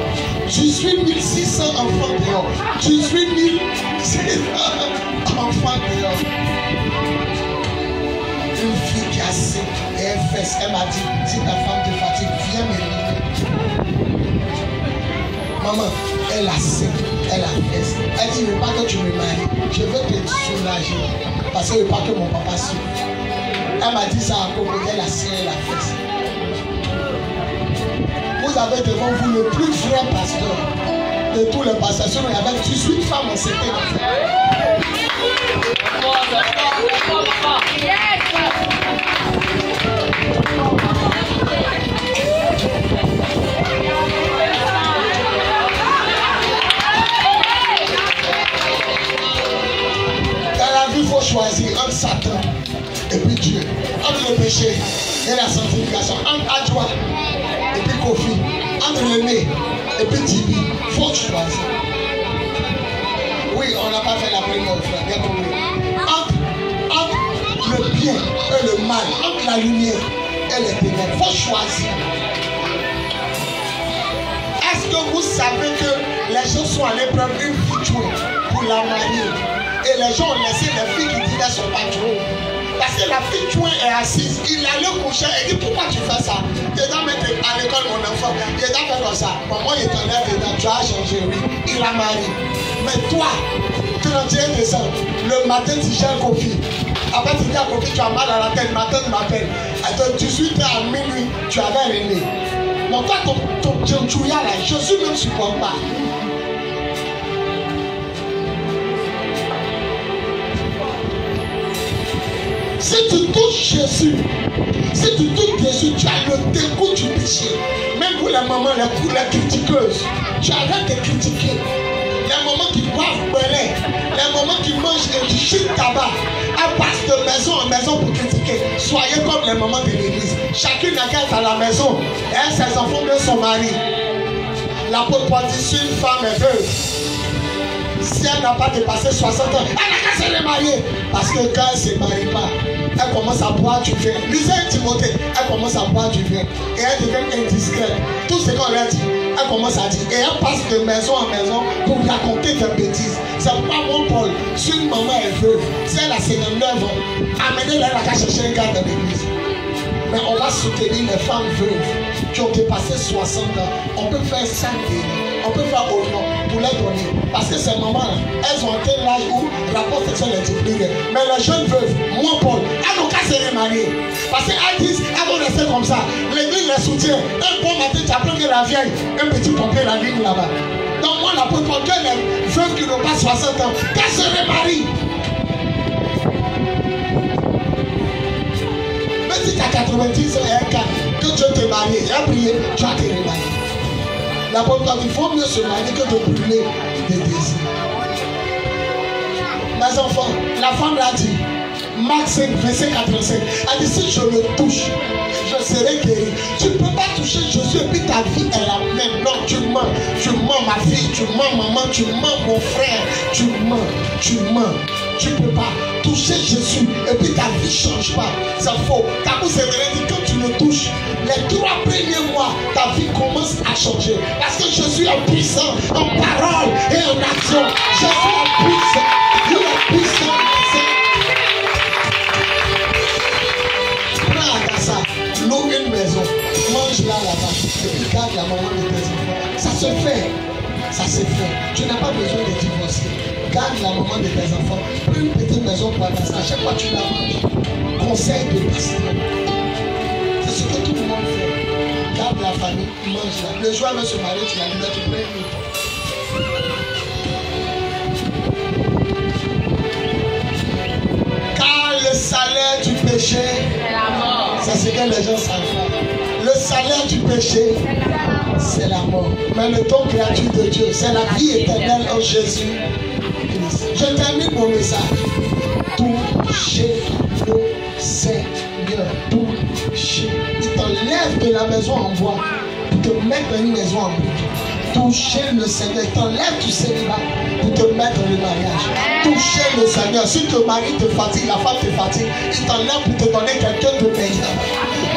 Je suis 1600 enfants dehors. Je suis 1600 enfants dehors. Une fille qui a 5 et elle fesse, elle m'a dit, si ta femme te fatigue, viens me livrer. Maman, elle a 5, elle a fesse. Elle dit, je veux pas que tu me maries, je veux te soulager. Parce que je veux pas que mon papa souffre. Elle m'a dit ça à propos, elle a 5, elle a fesse. Vous avez devant vous le plus vrai pasteur de tous les pasteurs. Sinon, il y avait 18 femmes enceintes. Dans la vie, il faut choisir entre Satan et puis Dieu. Entre le péché et la sanctification. Entre Adjoa et puis Kofi, entre le nez et puis Tibi, il faut choisir. Oui, on n'a pas fait la première frère, bien compris. Entre le bien et le mal, entre la lumière et les ténèbres, il faut choisir. Est-ce que vous savez que les gens sont allés prendre une fille pour la marier et les gens ont laissé les filles qui disaient son patron? Parce que la fille chouin est assise, il allait coucher et dit pourquoi tu fais ça? Je dois mettre à l'école mon enfant, je dois faire comme ça. Maman il t'enlève dedans, tu as changé, oui. Il a marié. Mais toi, 31 décembre, le matin tu gères Kofi. Après tu dis à Kofi, tu as mal à la tête, ma tête m'appelle. À 18h à minuit, tu avais le nez. Mon toi, ton chouya là, Jésus ne me supporte pas. Si tu touches Jésus, si tu touches Jésus, tu as le dégoût du péché. Même pour les mamans, les critiqueuses, tu arrêtes de critiquer. Les mamans qui boivent belin, les mamans qui mangent et qui chutent tabac, elles passent de maison en maison pour critiquer. Soyez comme les mamans de l'église. Chacune à la maison, et ses enfants de son mari. L'apôtre Paul dit, si une femme est veuve, si elle n'a pas dépassé 60 ans, elle n'a qu'à se remarier. Parce que quand elle ne se marie pas, elle commence à boire du vin. Lisez Timothée, elle commence à boire du vin. Et elle devient indiscrète. Tout ce qu'on lui a dit, elle commence à dire. Et elle passe de maison en maison pour raconter des bêtises. C'est pourquoi mon Paul, si une maman est veuve, si elle a 59 ans, amenez-la à chercher un gars dans l'église. Mais on va soutenir les femmes veuves qui ont dépassé 60 ans. On peut faire 5 on peut faire au nom pour les donner. Parce que ces mamans-là, elles ont atteint l'âge où le rapport sexuel est déprimé. Mais les jeunes veuves, moi Paul, elles n'ont qu'à se remarier. Parce qu'elles disent, elles vont rester comme ça. L'église les soutient. Un bon matin, tu apprends que la vieille, un petit pompier la ligne là-bas. Donc moi, l'apôtre Paul, que les veuves qui n'ont pas 60 ans, qu'elles se remarient. Même si tu as 90 ans et un cas, que Dieu te marie, et a prié, tu vas te remarier. L'apôtre Paul dit, il faut mieux se marier que de brûler des désirs. Mes enfants, la femme l'a dit, Marc 5, verset 85, elle dit, si je le touche, je serai guéri. Tu ne peux pas toucher Jésus et puis ta vie est la même. Non, tu mens ma fille, tu mens maman, tu mens mon frère, tu mens. tu ne peux pas toucher Jésus et puis ta vie ne change pas. C'est faux. Car vous savez, quand tu le touches, les 3 premiers mois, ta vie commence à changer. Parce que Jésus est puissant en parole et en action. Jésus est puissant. Il est puissant. Prends à ça, loue une maison, mange-la là-bas, et puis garde la maman de tes enfants. Ça se fait. Ça se fait. Tu n'as pas besoin de divorcer. Garde la maman de tes enfants. Prends une petite maison pour Adassa. À chaque fois tu la manges. Conseil de pasteur. C'est ce que tout le monde fait. Garde la famille, mange-la. Le jour où elle se marie, tu la libères, tu prends une autre. Car le salaire du péché, c'est la mort. C'est ce que les gens savent. Le salaire du péché, c'est la mort. Mais le don gratuit de Dieu, c'est la vie éternelle en Jésus. Je termine mon message. Touchez le Seigneur. Touchez. Il t'enlève de la maison en bois pour te mettre dans une maison en brique. Touchez le Seigneur. Il t'enlève du célibat pour te mettre dans le mariage. Touchez le Seigneur. Si ton mari te fatigue, la femme te fatigue, il t'enlève pour te donner quelqu'un de meilleur.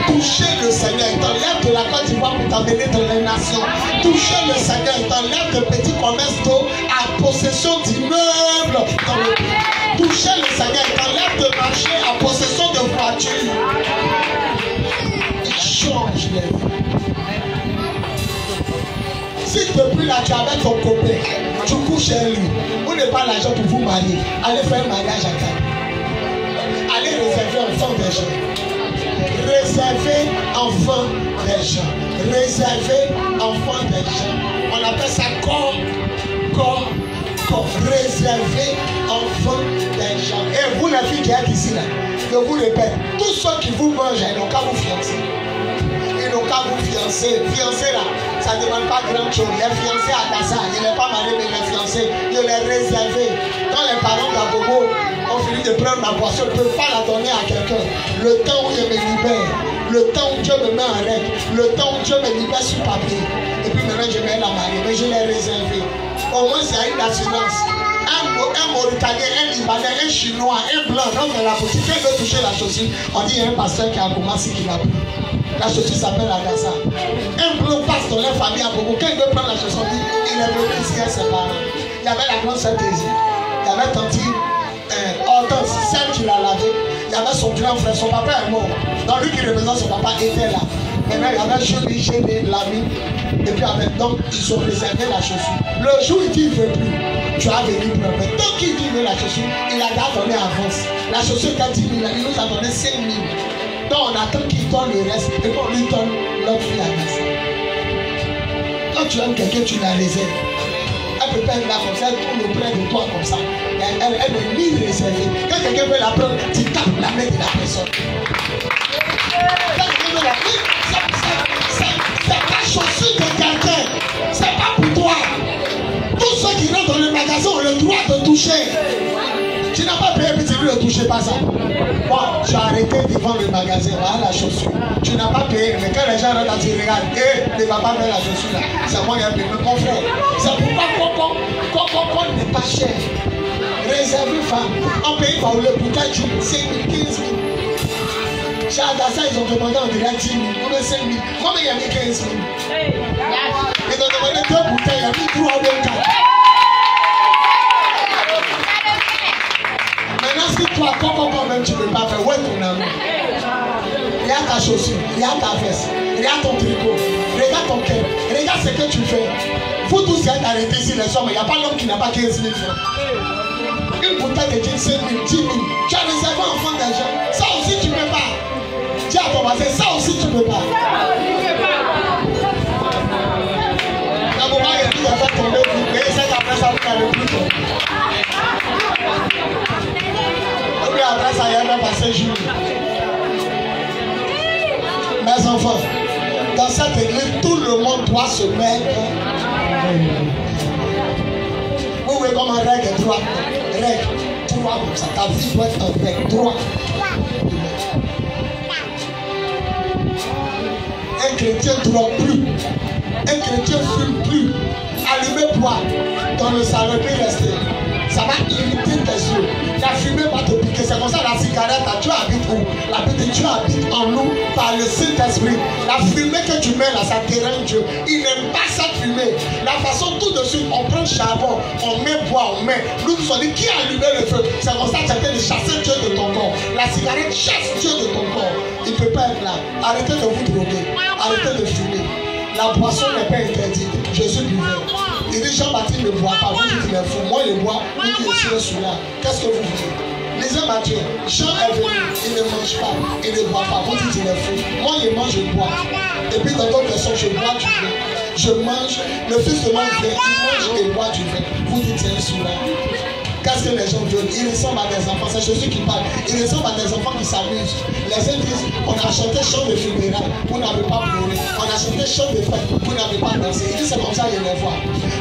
Touchez le Seigneur. Il t'enlève de la Côte d'Ivoire pour t'amener dans les nations. Touchez le Seigneur. Il t'enlève de petits commerces d'eau à possession d'immeubles dans le pays. Touchez le Seigneur. Il t'enlève de marché à possession de voitures. Il change les vies. Si depuis là tu es avec ton copain, tu couches chez lui, vous n'avez pas l'argent pour vous marier, allez faire un mariage à Cannes. Allez réserver enfant des gens. Réserver enfant des gens. Réserver enfant des gens. On appelle ça corps. Réserver enfant des gens. Et vous les filles qui êtes ici là, je vous répète, tous ceux qui vous mangent, ils n'ont qu'à vous fiancer. Ils n'ont qu'à vous fiancer. Fiancer là, ça ne demande pas grand chose. Les fiancés à Dassa, il n'est pas marié, mais les fiancés, il les réservé. Quand les parents d'Agogo ont fini de prendre ma boisson, ils ne peuvent pas la donner à quelqu'un. Le temps où je me libère, le temps où Dieu me met en règle, le temps où Dieu me libère sur papier. Et puis maintenant, je vais la marier, mais je l'ai réservé. Au moins, c'est une assurance. Un Mauritanien, un Libanais, un Chinois, un Blanc, rentre dans la boutique. Quand il veut toucher la chaussure, on dit il y a un pasteur qui a commencé qui l'a pris. La chaussure s'appelle Adassa. Un Blanc passe dans la famille à Bobo. Quand il veut prendre la chaussure, il est venu ici à ses parents. Il y avait la grande sœur Daisy. Il y avait tantine Hortense, celle qui l'a lavé. Il y avait son grand frère, son papa est mort. Donc lui qui représente son papa était là. Maintenant il y avait Jolie, Géné, l'ami. Et puis avec, donc ils ont réservé la chaussure. Le jour où il dit il ne veut plus, tu as venu prendre. Mais tant qu'il dit il veut la chaussure, il a donné avance. La chaussure était 10 000, il nous a donné 5 000. Donc on attend qu'il donne le reste et qu'on lui donne l'autre fille à Dassa. Quand tu aimes quelqu'un, tu la réserves. Elle peut pas être là comme ça, elle tourne auprès de toi comme ça. Elle est ni réservée. Quand quelqu'un veut la prendre, tu tapes la main de la personne. Quand quelqu'un veut la prendre, c'est la chaussure de quelqu'un. C'est pas pour toi. Tous ceux qui rentrent dans le magasin ont le droit de toucher. Tu n'as pas payé, mais tu ne touches pas ça. Bon, tu as arrêté devant le magasin, voilà la chaussure. Tu n'as pas payé, mais quand les gens rentrent, tu regardes, ne va pas mettre la chaussure là. C'est moi qui ai payé, mon frère. C'est pourquoi qu'on n'est pas cher. Réservé femme. On paye par le bouteille, 5 000, 15 000. Chez Adassa, ils ont demandé en direct 10 000, on a 5 000. Moi, il y a mis 15 000. Ils ont demandé 2 bouteilles, il y a mis 3 ou 4. Maintenant, si toi, comment même tu ne peux pas faire, où est ton amour? Regarde ta chaussure, regarde ta veste, regarde ton tricot, regarde ton cœur, regarde ce que tu fais. Vous tous êtes arrêtés ici les hommes, il n'y a pas l'homme qui n'a pas 15 000 francs. Une bouteille de 5 000, 10 000. Tu as réservé un enfant d'argent. Ça aussi tu ne peux pas. Dis à ton voisin, ça aussi tu ne peux pas. La maman a dit à faire tomber, mais c'est après ça vous n'avez plus tomber. Et puis après ça, il y a même passé jour. Mes enfants, dans cette église, tout le monde doit se mettre. Vous voyez comme un règle droit. Règle droit comme ça. Ta vie doit être en règle droit. Un chrétien ne droit plus. Un chrétien ne fume plus. Allumez bois dans le salon, puis rester. Ça va irriter tes yeux. La cigarette, Dieu habite où? La vie de Dieu habite en nous par le Saint-Esprit. La fumée que tu mets là, ça dérange Dieu. Il n'aime pas cette fumée. La façon tout de suite, on prend le charbon, on met bois, on met. Nous nous sommes dit qui a allumé le feu? C'est comme ça que tu as de chasser Dieu de ton corps. La cigarette chasse Dieu de ton corps. Il ne peut pas être là. Arrêtez de vous droguer. Arrêtez de fumer. La boisson n'est pas interdite. Jésus buvait. Il dit Jean-Baptiste ne boit pas. Vous dites qu'il est fou. Moi, je bois. Vous dites je suis celui-là. Qu'est-ce que vous voulez? Lisez Matthieu. Jean est venu. Il ne mange pas. Il ne boit pas. Vous dites qu'il est fou. Moi, je mange, je bois. Et puis dans d'autres versions, je bois du vin. Je mange. Le fils de l'homme vient. Il mange et boit du vin. Vous dites c'est un celui-là. Qu'est-ce que les gens veulent? Ils ressemblent à des enfants. C'est Jésus qui parle. Ils ressemblent à des enfants qui s'amusent. Les uns disent, on a chanté chant de funérailles, vous n'avez pas pleuré. On a chanté chant de fête, vous n'avez pas dansé. Il dit, c'est comme ça, il les voit.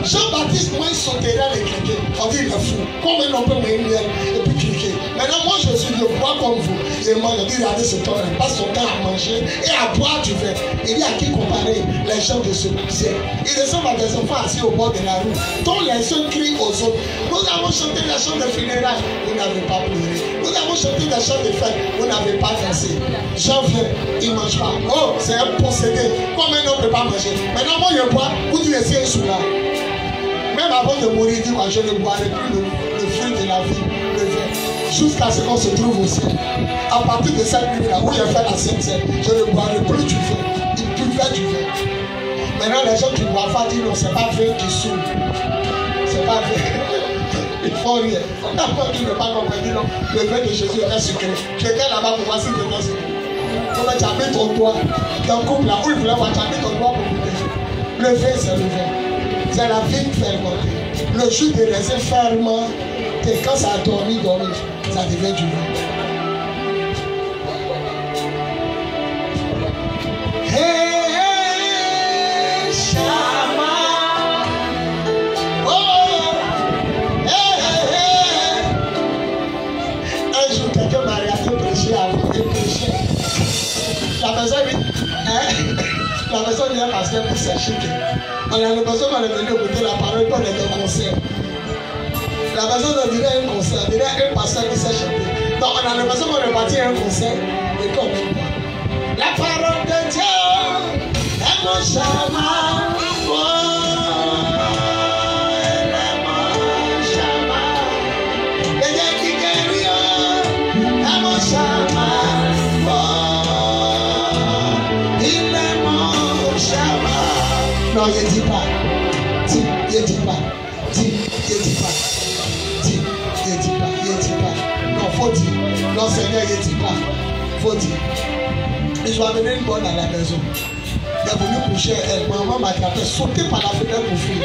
Jean-Baptiste, moi, il sauterait les cliquer. On dit, il est fou. Comme on peut me miel et puis cliquer. Maintenant, moi, je suis le bois comme vous. Et moi, je dis, regardez ce temps, il passe son temps à manger et à boire du vin. Il dit, à qui comparer les gens de ce siècle? Ils ressemblent à des enfants assis au bord de la rue, dont les uns crient aux autres. Nous avons chanté les chants de funérailles, vous n'avez pas pleuré. Nous avons chanté des chants de fête, vous n'avez pas dansé. Jean vient, il ne mange pas. Oh, c'est un possédé. Comme un homme ne peut pas manger. Maintenant, moi, je bois, vous dites, c'est sous là. Même avant de mourir, il dit, je ne boirai plus le fruit de la vie, le vin. Jusqu'à ce qu'on se trouve au ciel. À partir de cette nuit-là, où il a fait la Sainte-Seine, je ne boirai plus du vin. Il buvait du vin. Maintenant, les gens qui ne boivent pas disent, non, c'est pas vin qui saoule. C'est pas vin. Il faut rien. D'abord, tu ne peux pas comprendre, non. Le vin de Jésus est sucré. Quelqu'un là-bas pour voir si tu es sucré. Comment tu as mis ton doigt dans le couple là où il voulait voir, tu as mis ton doigt pour goûter. Le vin, c'est le vin. C'est la vigne fermentée. Le jus de raisin ferment. Et quand ça a dormi, ça devient du vin. Hey, Shama. Quelqu'un m'a regardé prêcher avant de prêcher. La maison vient parce qu'elle pour sécher. On a l'impression qu'on est venu écouter la parole pour les concerts. La maison on dirait un concert, on dirait un pasteur qui sait chanter. Donc on a l'impression qu'on est parti à un concert et qu'on fait quoi? La parole de Dieu est mon chemin. Non, il ne dit pas. Dis, il ne dit pas. Dis, il ne dit pas. Dis, il ne dit pas. Il ne dit pas. Non, faut dire. Non, Seigneur, il ne dit pas. Faut dire. Ils ont amené une bonne à la maison. Il est venu coucher elle. Maman m'a attrapé. Sauter par la fenêtre pour fuir.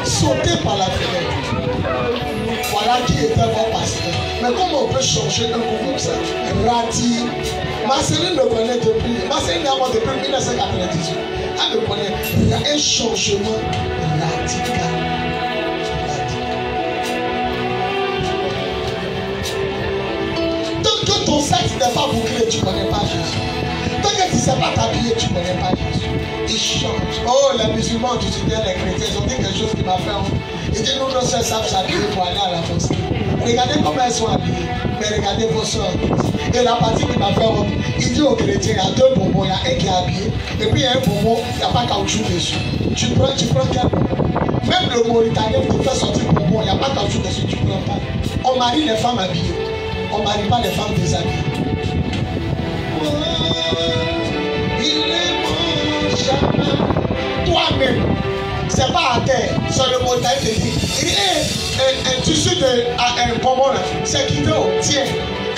Sauter par la fenêtre. Voilà qui était mon pasteur. Mais comment on peut changer un coup comme ça? Rati. Ma Céline me connaît depuis. Ma Céline est morte depuis 1998. Elle me connaît. Il y a un changement radical. Tant que ton sexe n'est pas bouclé, tu ne connais pas Jésus. Tant que tu ne sais pas t'habiller, tu ne connais pas Jésus. Il change. Oh, les musulmans, tu sais, les chrétiens, ils ont dit quelque chose qui m'a fait honte. Ils disent, nous, nos soeurs savent s'habiller pour aller à la mosquée. Regardez comment elles sont habillées. Mais regardez vos soeurs. Et la partie qui m'a fait honte, il dit aux chrétiens, il y a deux bonbons, il y a un qui est habillé. Et puis il y a un bonbon, il n'y a pas caoutchouc dessus. Tu prends quel bonbon? Même le Mauritanien te fait sortir bonbon, il n'y a pas caoutchouc dessus, tu ne prends pas. On marie les femmes habillées. On ne marie pas les femmes déshabillées. Oh, il est mon chemin. Toi-même. C'est pas à terre, c'est le montagne qui dit. Il dit, un tissu de un bonbon là, c'est quitté au tiens.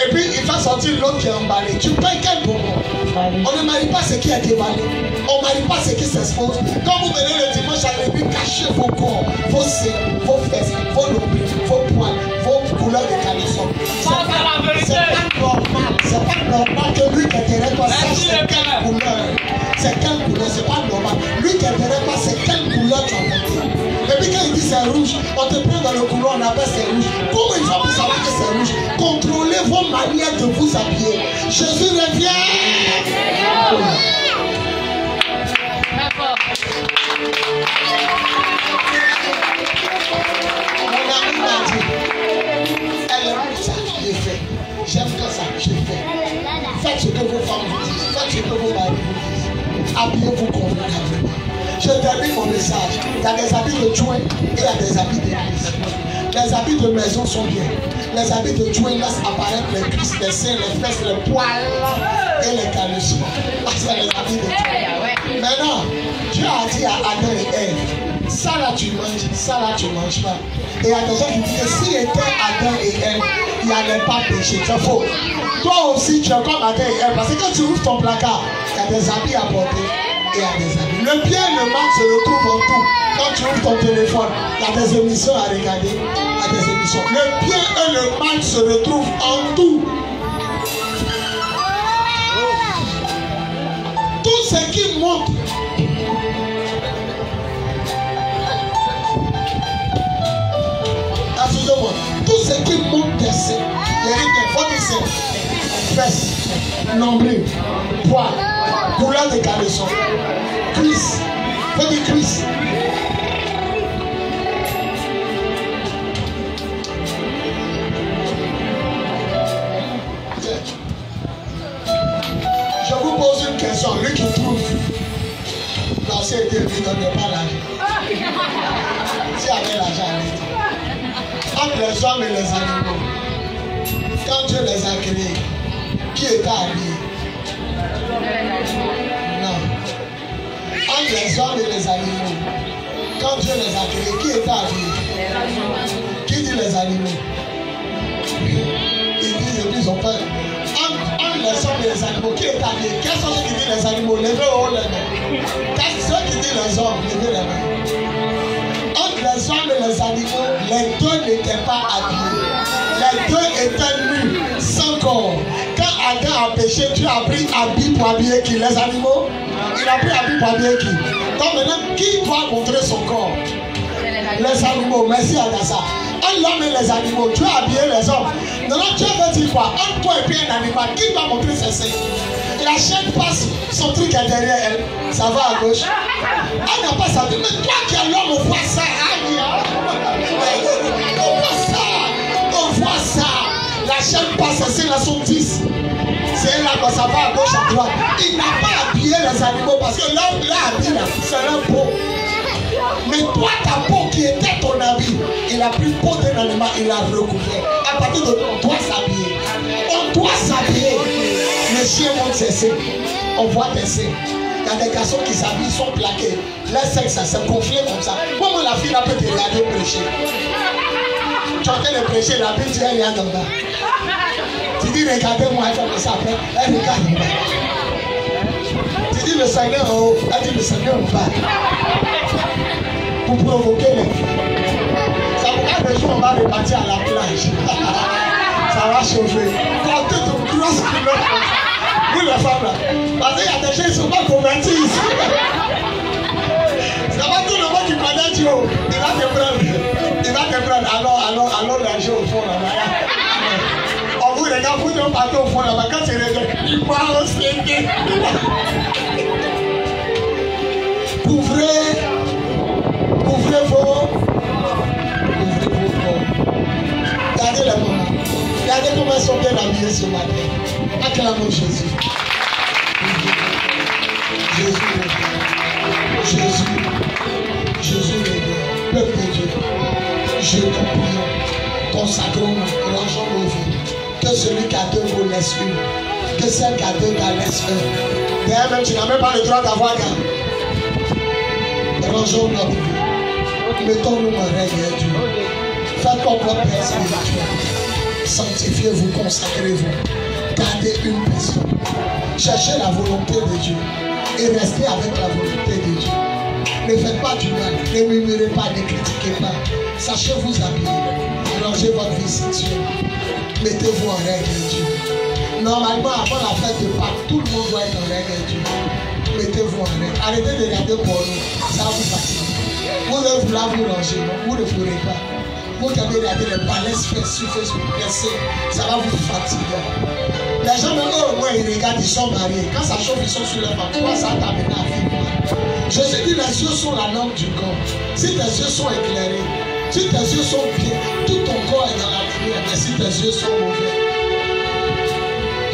Et puis il va sortir l'autre qui est emballé. Tu payes quel bonbon? On ne marie pas ce qui est déballé. On ne marie pas ce qui s'expose. Quand vous venez le dimanche à l'église, cachez vos corps, vos seins, vos fesses, vos nombrils, vos poils, vos couleurs de caleçon. C'est pas normal. C'est pas normal que lui qui intéresse toi sache c'est quelle couleur. C'est quelle couleur, c'est pas normal. Lui qui intéresse toi c'est quelle couleur tu as porté. Et puis quand il dit c'est rouge, on te prend dans le couloir, on appelle c'est rouge. Comment il faut pour savoir que c'est rouge? Contrôlez vos manières de vous habiller. Jésus revient. Mon ami m'a dit, elle est j'aime que ça, je fais. Faites ce que vos femmes vous disent, faites ce que vos maris vous disent. Habillez-vous convenablement. Je termine mon message. Il y a des habits de joint et il y a des habits d'église. Les habits de maison sont bien. Les habits de joint laissent apparaître les cuisses, les seins, les fesses, les poils et les caluchons. C'est les habits de joint. Maintenant, Dieu a dit à Adam et Ève, ça là tu manges, ça là tu manges pas. Et il y a des gens qui disent que s'il était Adam et Ève, il n'y allait pas pécher. C'est faux. Toi aussi tu es comme Adam et Ève. Parce que quand tu ouvres ton placard, il y a des habits à porter. Et à des amis. Le bien et le mal se retrouvent en tout. Quand tu ouvres ton téléphone, il y a des émissions à regarder. Il y a des émissions. Le bien et le mal se retrouvent en tout. Tout ce qui montre. Excusez-moi. Tout ce qui montre des seins. Il y a des photos seins. Fesses. Nombril. Poids. Couleur de caleçon. Cuisse. Fais des cuisses. Je vous pose une question. Lui qui trouve l'ancien était lui ne donnait pas l'argent. S'il avait l'argent, entre les hommes et les animaux, quand Dieu les a créés, qui était habillé? Non. Entre les hommes et les animaux, quand Dieu les a créés, qui était habillé? Qui dit les animaux? Ils disent et puis ils ont peur. Entre les hommes et les animaux, qui est habillé? Quels sont ceux qui disent les animaux? Levez haut les mains. Quels sont ceux qui disent les hommes? Levez les mains. Entre les hommes et les animaux, les deux n'étaient pas habillés. Les deux étaient nus, sans corps. Quand Adam a péché, Dieu a pris habit pour habiller qui? Les animaux? Il a pris habit pour habiller qui? Donc maintenant, qui doit montrer son corps? Les animaux. Merci Adassa. Entre l'homme et les animaux, Dieu a habillé les hommes. Maintenant, Dieu veut dire quoi? Entre toi et puis un animal, qui doit montrer ses seins? La chaîne passe, son truc est derrière elle. Ça va à gauche. Elle n'a pas sa vie. Mais toi qui es l'homme, on voit ça. On voit ça. On voit ça. La chaîne passe, ses seins là sont 10. C'est là que ça va à gauche, à droite. Il n'a pas habillé les animaux parce que l'homme l'a habillé, c'est leur peau. Mais toi, ta peau qui était ton habit, il a pris peau d'un animal, il l'a recouvert. À partir de là, on doit s'habiller. On doit s'habiller. Les chiens montent ses seins. On voit tes seins. Il y a des garçons qui s'habillent, sont plaqués. Les seins, ça s'est gonflé comme ça. Comment la fille là peut te regarder prêcher? Tu entends le prêcher, la Bible dit elle est en bas. Tu dis regardez-moi, elle fait ça après. Elle regarde en bas. Tu dis le Seigneur en haut, elle dit le Seigneur en bas. Pour provoquer les filles. Ça vous dit le jour on va repartir à la plage. Ça va chauffer. Portez de grosses culottes. Vous les femmes là. Parce qu'il y a des gens qui ne sont pas convertis ici. Ça va tout le monde qui connaît Dieu. Il va te prendre. Il va te prendre. Alors l'argent au fond là-bas. On vous regarde, vous devez partir au fond là-bas. Quand tu regardes, il parle au Seigneur. Couvrez vos corps. Regardez les mamans. Regardez comment elles sont bien habillées ce matin. Acclamons Jésus. Jésus le Dieu. Peuple de Dieu. Je te prie. Consacrons, rangeons nos vies. Que celui qui a deux vous laisse une. Que celle qui a deux ta laisse un. D'ailleurs même tu n'as même pas le droit d'avoir garde. Rangeons notre vie. Mettons-nous en règle, Dieu. Faites comme votre Père spirituel. Sanctifiez-vous, consacrez-vous. Gardez une personne. Cherchez la volonté de Dieu. Et restez avec la volonté de Dieu. Ne faites pas du mal. Ne murmurez pas, ne critiquez pas. Sachez vous habiller. Rangez votre vie sexuelle. Mettez-vous en règle, Dieu. Normalement, avant la fête de Pâques, tout le monde doit être en règle, Dieu. Mettez-vous en règle. Arrêtez de regarder pour nous. Ça vous fatigue. Vous devez vouloir vous ranger, non? Vous ne pourrez pas. Vous devez regarder les balaises sur Facebook, ça va vous fatiguer. Les gens, même eux, au moins, ils regardent, ils sont mariés. Quand ça chauffe, ils sont sur leur femme. Pourquoi ça t'amène à vivre? Je te dis, les yeux sont la lampe du corps. Si tes yeux sont éclairés, si tes yeux sont bien, tout ton corps est dans la lumière. Mais si tes yeux sont mauvais,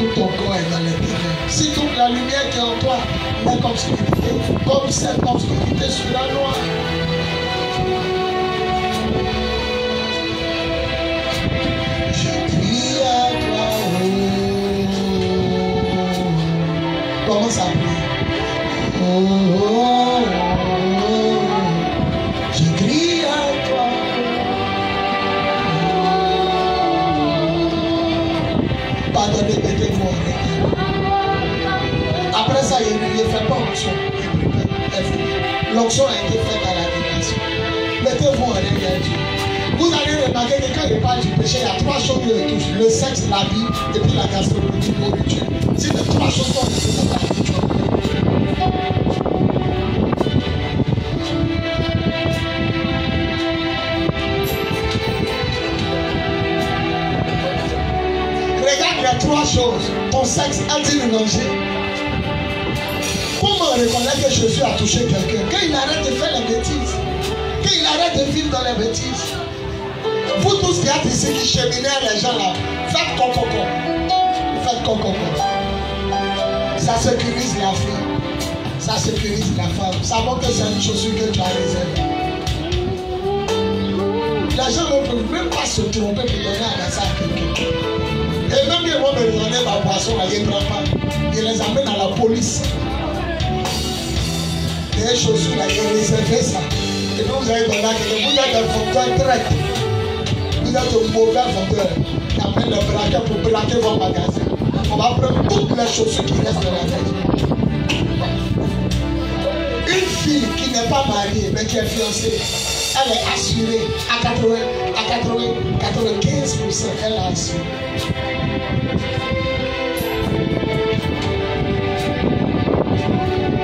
tout ton corps est dans les ténèbres. Si toute la lumière qui est en toi est obscurité, comme cette obscurité sur la noire. Je crie à toi, comment ça prie? Je crie à toi. Pardonnez, mettez-vous en regard. Après ça, il ne fait pas l'onction. L'onction a été faite à la dimension. Mettez-vous en regard Dieu. Vous allez remarquer que quand il parle du péché, il y a trois choses qui le touchent. Le sexe, la vie, et puis la gastronomie, nourriture. Si les trois choses sont touchées dans la vie, tu vas. Regarde les trois choses. Ton sexe a-t-il une danger? Comment reconnaître que Jésus a touché quelqu'un? Quand il arrête de faire les bêtises. Quand il arrête de vivre dans les bêtises. Vous tous qui êtes ici, qui cheminez les gens là, faites coco. Faites coco. Ça sécurise la fille. Ça sécurise la femme. Ça montre que c'est une chaussure que tu as réservée. Les gens ne peuvent même pas se tromper pour donner à ça à quelqu'un. Et même qu'ils vont me donner ma boisson, là, ils ne prennent pas. Ils les amènent à la police. Les chaussures, là, ils réservent ça. Et puis vous allez donner à quelqu'un. Vous êtes un vendeur direct. Vous êtes un mauvais vendeur. Qui amène le braquet pour braquer vos magasins. On va prendre toutes les chaussures qui restent dans la tête. Une fille qui n'est pas mariée, mais qui est fiancée, elle est assurée à 95%, elle est assurée.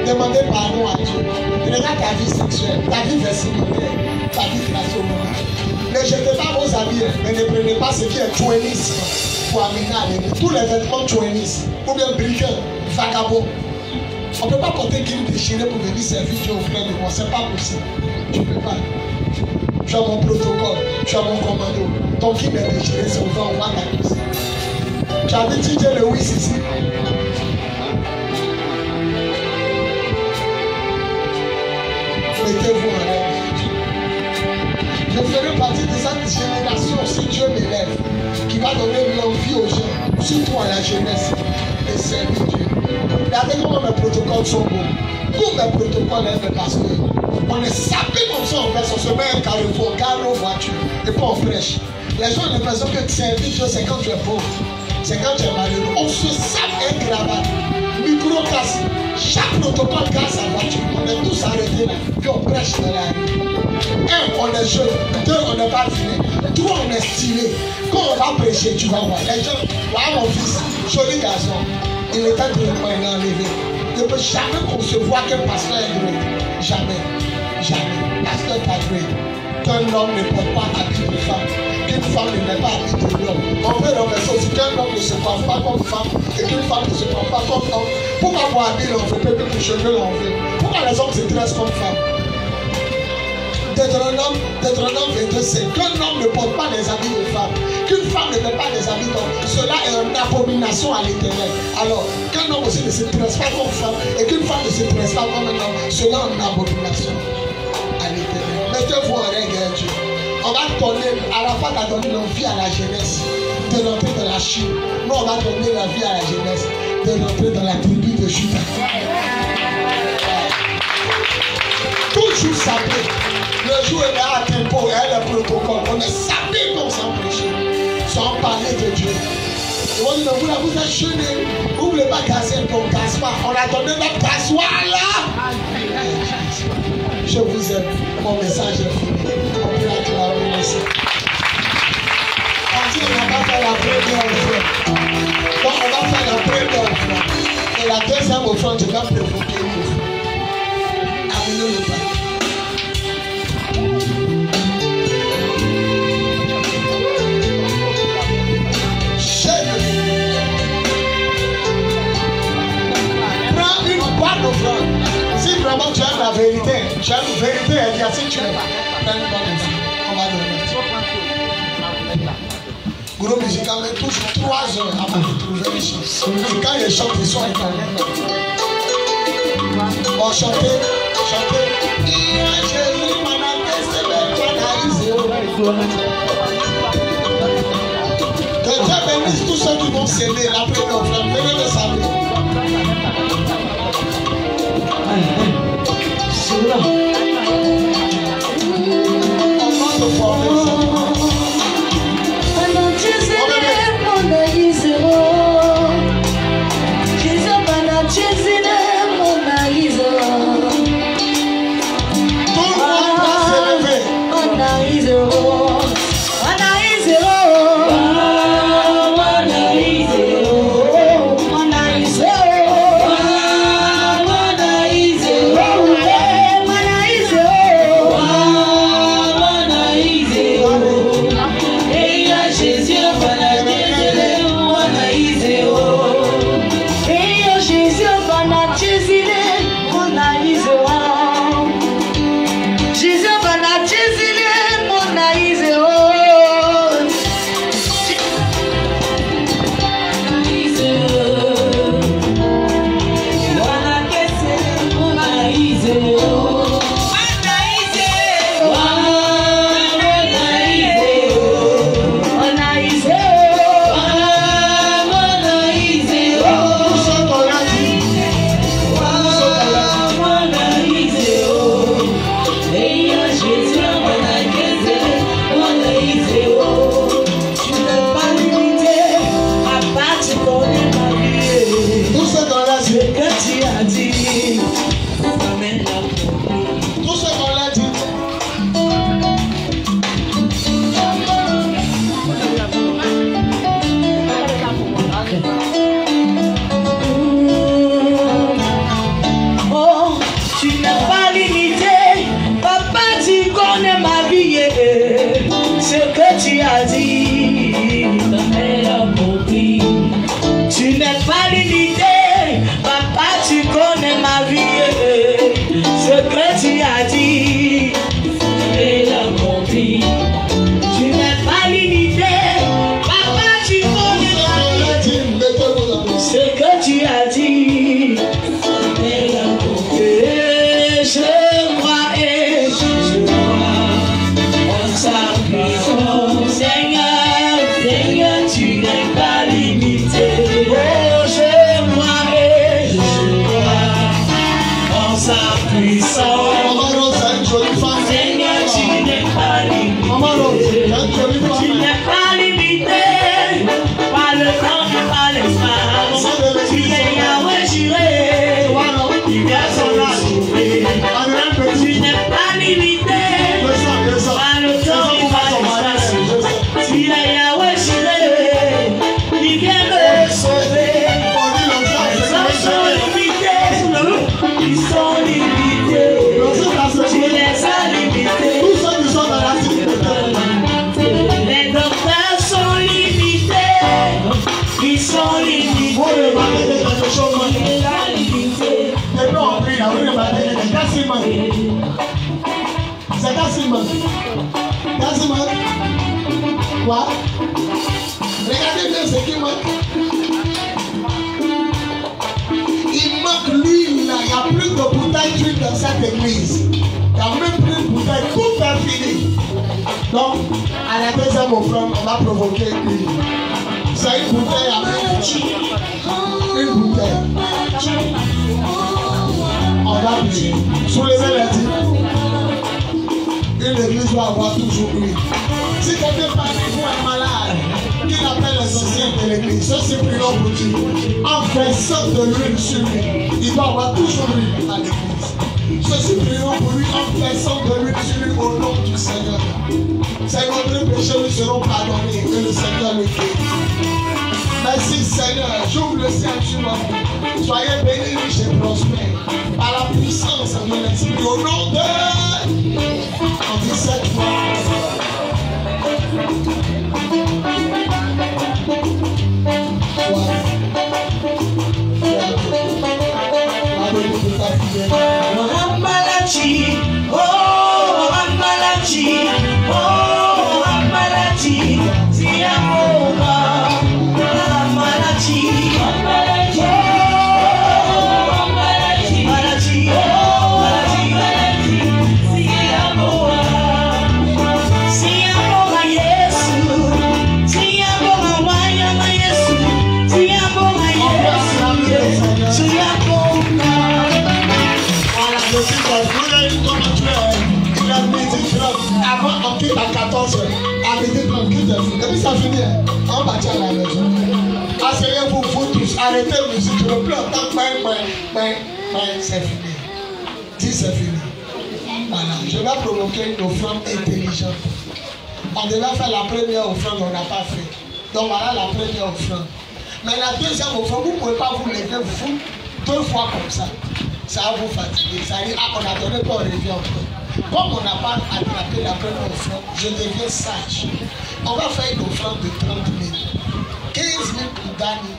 Demandez pardon à Dieu. Regarde ta vie sexuelle, ta vie vestimentaire, ta vie gastronomique. Ne jetez pas vos habits, mais ne prenez pas ce qui est twenties pour amener à l'église. Tous les vêtements twenties, ou bien briquets, vagabonds. On ne peut pas porter qu'il déchiré pour venir servir Dieu auprès de moi. C'est pas possible. Tu ne peux pas. Tu as mon protocole, tu as mon commando. Ton qui est déchiré, c'est ouvert, on va t'accuser. Tu as dit DJ Lewis ici. Mettez-vous en l'air. Je ferai partie de cette génération, si Dieu m'élève, qui va donner l'envie aux gens, surtout à la jeunesse, de servir Dieu. Regardez comment mes protocoles sont beaux. Tous mes protocoles, mes pasteurs. On est sapé comme ça en fait, on se met un carrefour, carreau, voiture, et pas en fraîche. Les gens ont l'impression que servir Dieu, c'est quand tu es pauvre, c'est quand tu es malheureux. On se sape un cravate, micro casse, chaque protocole casse sa voiture. On est tous arrêtés là, puis on prêche dans la rue. 1, on est jeune. 2, on n'est pas dîné. 3, on est stylé. Quand on va prêcher, tu vas voir. Les gens, là mon fils, joli garçon, il est un peu enlevé. Ne peut jamais concevoir qu'un pasteur est great. Jamais. Jamais. Pasteur pas great. Qu'un homme ne porte pas habit de femme. Qu'une femme ne met pas habit de l'homme. On peut renverser aussi qu'un homme ne se coiffe pas comme femme et qu'une femme ne se coiffe pas comme homme. Pourquoi pour habiller l'on veut, peut-être pour cheveux l'on veut. Pourquoi les hommes se dressent comme femmes? Deutéronome 22, c'est qu'un homme ne porte pas les habits de femme, qu'une femme ne met pas les habits d'homme. Cela est une abomination à l'Éternel. Alors, qu'un homme aussi ne se dresse pas comme femme et qu'une femme ne se dresse pas comme un homme, cela est une abomination à l'Éternel. Mettez-vous en règle, Dieu. On va donner, Arafat a donné l'envie à la jeunesse de rentrer dans la Chine. Nous, on va donner la vie à la jeunesse de rentrer dans la tribu de Juda. Toujours sapé. Le jour est à tempo, et le protocole. On est sapé comme ça prêcher. Sans parler de Dieu. On dit, vous êtes jeune, vous ne voulez pas gazer ton gasoir. On a donné notre gasoir là. Je vous aime. Mon message est fini. On peut acclamer aussi. On dit, on va faire la première offrande. Donc, on va faire la première offrande. Et la deuxième offrande, je vais provoquer une offrande. Amenez le pain. Prends une bonne offrande. Si vraiment tu aimes la vérité, tu aimes la vérité, et si tu aimes, prends une bonne offrande. On va donner. groupe musical, mais toujours 3 heures avant de trouver les chants. Et quand ils chantent, ils sont éternels. On chantait. Que Dieu bénisse tous ceux qui vont s'aider. La première frère, venez me saluer. On va te former. Quoi? Regardez bien ce qui manque. Il manque l'huile là. Il n'y a plus de bouteille d'huile dans cette église. Il n'y a même plus de bouteille. Tout est fini. Donc, à la deuxième offrande, on va provoquer l'huile. C'est une bouteille avec une bouteille. On va prier. Soulevez les dix. Une église va avoir toujours l'huile. Si quelqu'un parmi vous est malade, qu'il appelle les anciens de l'église, ceux-ci prieront pour Dieu. En versant de l'huile sur lui, il va avoir toujours l'huile à l'église. Ceux-ci prieront pour lui en versant de l'huile sur lui au nom du Seigneur. Seigneur, nos péchés lui seront pardonnés et le Seigneur le guérit. Merci Seigneur, j'ouvre le ciel sur moi. Soyez bénis, riches et prospères par la puissance de l'Esprit au nom de... On dit cette fois.
Malachi, oh Malachi, oh Malachi, ti amo.
c'est fini. Et puis ça finit, on va partir à la maison. Asseyez-vous, vous tous, arrêtez la musique, je ne pleure pas, c'est fini. Dis c'est fini. Voilà, je vais provoquer une offrande intelligente. On devait faire la première offrande, on n'a pas fait. Donc voilà la première offrande. Mais la deuxième offrande, vous ne pouvez pas vous lever vous 2 fois comme ça. Ça va vous fatiguer. Ça dit, ah, on a donné, puis on revient encore. Comme on n'a pas attrapé la première offrande, je deviens sage. On va faire une offrande de 30 000. 15 000 pour Dani,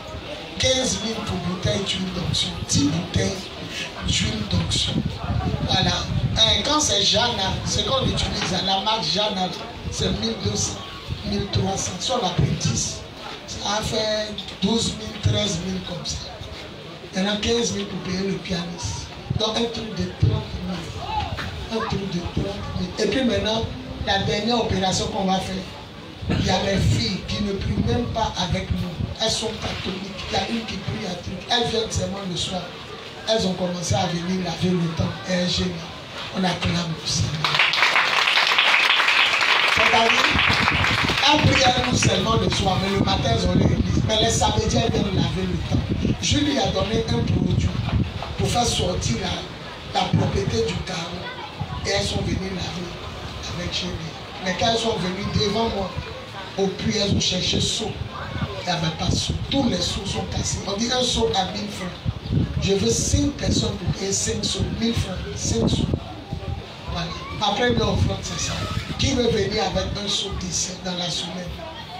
15 000 pour bouteille d'huile d'onction, 10 bouteilles d'huile d'onction. Voilà. Quand c'est Jana, ce qu'on utilise, la marque Jana, c'est 1200, 1300. Si on a pris 10, ça a fait 12 000, 13 000 comme ça. Il y en a 15 000 pour payer le pianiste. Donc un truc de 30 000. Un truc de 30 000. Et puis maintenant, la dernière opération qu'on va faire, il y a les filles qui ne prient même pas avec nous. Elles sont catholiques. Il y a une qui prie à truc. Elles viennent seulement le soir. Elles ont commencé à venir laver le temps. Et elles gênent. On acclame le Seigneur. C'est-à-dire, elles prient nous seulement le soir, mais le matin, elles ont l'église. Mais les samedis, elles viennent laver le temps. Je lui ai donné un produit pour faire sortir la propriété du carreau. Et elles sont venues laver avec Jésus. Mais quand elles sont venues devant moi, au puits, elles ont cherché seau. Il n'y avait pas de seau. Tous les seaux sont cassés. On dit un seau à 1000 francs. Je veux 5 personnes pour payer 5 seaux. 1000 francs. 5 seaux. Voilà. Après leur offrande, c'est ça. Qui veut venir avec un seau d'ici dans la semaine?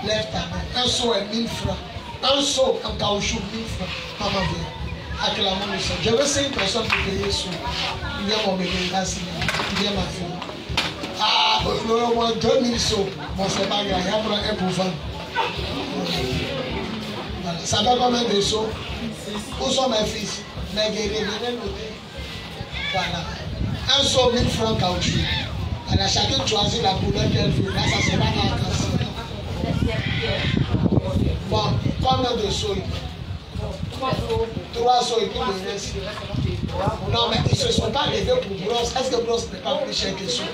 Lève ta main. Un seau est 1000 francs. Un seau en caoutchouc, 1000 francs. Maman vient. Acclamons le Seigneur. Je veux 5 personnes pour payer seau. Viens mon bébé, merci. Viens ma fille. Ah, au moins 2000 sauts. Bon, c'est pas grave, il y a un pour vendre. Voilà. Ça fait combien de sauts? Où sont mes fils? Mes guerriers, venez noter. Voilà. Un saut, 1000 francs caoutchouc. Elle a chacun choisi la couleur qu'elle veut. Là, ça sera arc-en-ciel. Bon, combien de sauts? 3 sauts et puis le reste. Non, mais ils ne se sont pas levés pour brosse. Est-ce que brosse n'est pas plus cher que ça?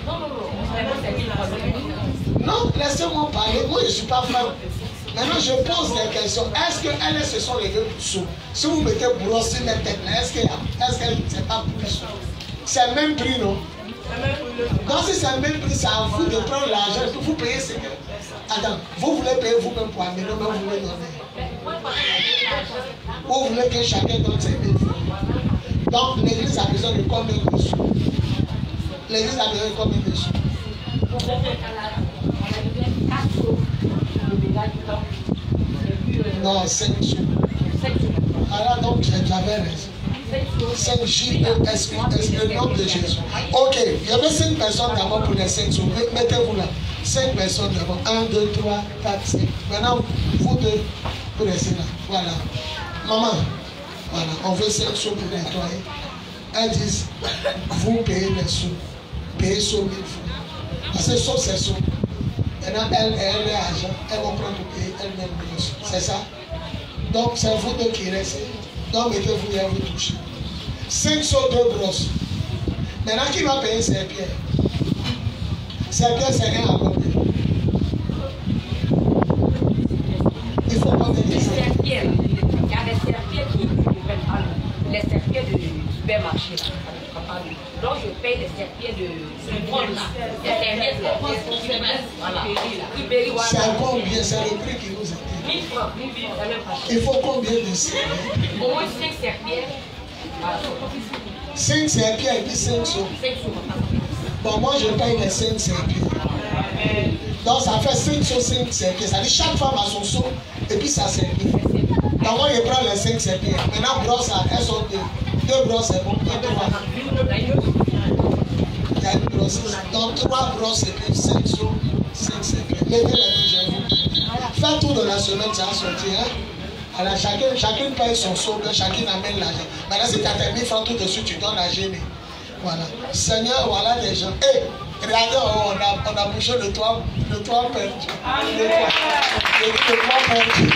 Non, laissez-moi parler. Moi, je ne suis pas fan. Maintenant, je pose des questions. Est-ce qu'elles se sont levées pour ça? Si vous mettez brosse sur les têtes, est-ce qu'elles ne sont pas plus? C'est le même prix, non? Non, si c'est le même prix, c'est à vous de prendre l'argent. Vous payez ce que... Attends, vous voulez payer vous-même pour amener, mais vous voulez donner. Vous voulez que chacun donne ses 1000 francs. Donc, l'église a besoin de combien de sous? L'église a besoin de combien de sous? Non, 5 sous. Alors, donc, j'avais raison. 5 J-E-S-U, le nom de Jésus. Ok, il y avait 5 personnes d'abord pour les 5 sous. Mettez-vous là. 5 personnes d'abord. 1, 2, 3, 4, 5. Maintenant, vous deux, vous restez là. Voilà. Maman. Voilà, on veut 5 sous pour nettoyer. Elles disent, vous payez les sous. Payez sous 1000 francs. Parce que sous, c'est sous. Maintenant, elles ont l'argent. Elles vont prendre pour payer elles-mêmes les sous. C'est ça? Donc, c'est vous deux qui restez. Donc, mettez-vous et vous touchez. 5 sous, 2 brosses. Maintenant, qui va payer ses pierres? Ses pierres, c'est rien à combien? Il faut combien de pierres?
Il y a des serpillères qui prennent pas les serpillères du supermarché. Donc je paye les serpillères de bronze là. Les serpillères de voilà.
C'est combien? C'est le prix qui nous est.
1000 francs.
Il faut combien de serpillères?
Au moins 5 serpillères.
5 serpillères et puis 5 sous.
5 sous.
Bon, moi je paye les 5 serpillères. Donc ça fait 5 sous, 5 serpillères. Ça dit chaque femme a son seau et puis ça serpille. Donc moi je prends les 5 serpillères. Maintenant brosse, elles sont 2 brosses, c'est bon. 3. Il y a une brosse. Donc 3 brosses et puis 5 sous, 5 serpillères. Levez les mains, je vous. Faites tout dans la semaine, ça va sortir. Hein? Alors chacun paye son seau, chacun amène l'argent. Maintenant si tu as tes 1000 francs tout de suite, tu donnes la gêne. Voilà. Seigneur, voilà des gens. Hé, regardez, on a bouché le toit perdu. Le toit perdu.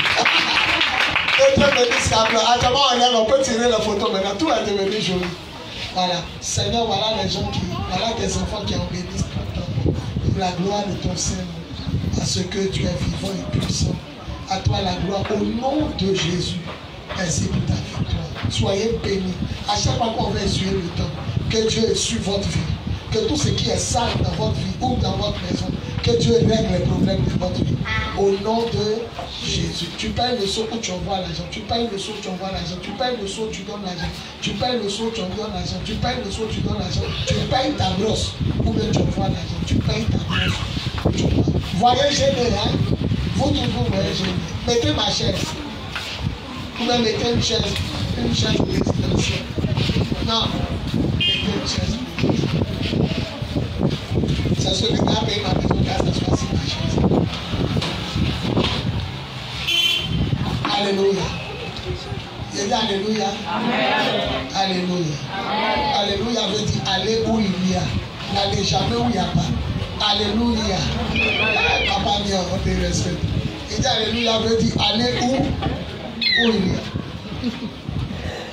Et Dieu me dit ça. Attends, on peut tirer la photo maintenant. Tout est devenu joli. Voilà. Seigneur, voilà les gens qui. Voilà des enfants qui en bénissent pour toi. Pour la gloire de ton Seigneur. Parce que tu es vivant et puissant. À toi la gloire au nom de Jésus. Merci pour ta victoire. Soyez bénis. À chaque fois qu'on va essuyer le temps, que Dieu essuie votre vie. Que tout ce qui est sale dans votre vie ou dans votre maison, que Dieu règle les problèmes de votre vie. Au nom de Jésus. Tu payes le saut où tu envoies l'argent. Tu payes le saut, tu envoies l'argent. Tu payes le saut, tu donnes l'argent. Tu payes le saut, tu donnes l'argent. Tu payes le saut, tu donnes l'argent. Tu payes ta brosse ou bien tu envoies l'argent. Tu payes ta brosse. Voyez gêné, hein? Vous tous vous voyez gêné. Mettez ma chaise. Vous pouvez mettre une chaise résidentielle. Non. Mettez une chaise. C'est celui qui a payé ma maison qui a s'asseoir sur ma chaise. Alléluia. Il dit Alléluia. Amen. Alléluia. Amen. Alléluia veut dire aller où il y a. N'allez jamais où il n'y a pas. Alléluia. Papa mien, on te respecte. Il dit Alléluia veut dire aller où il y a.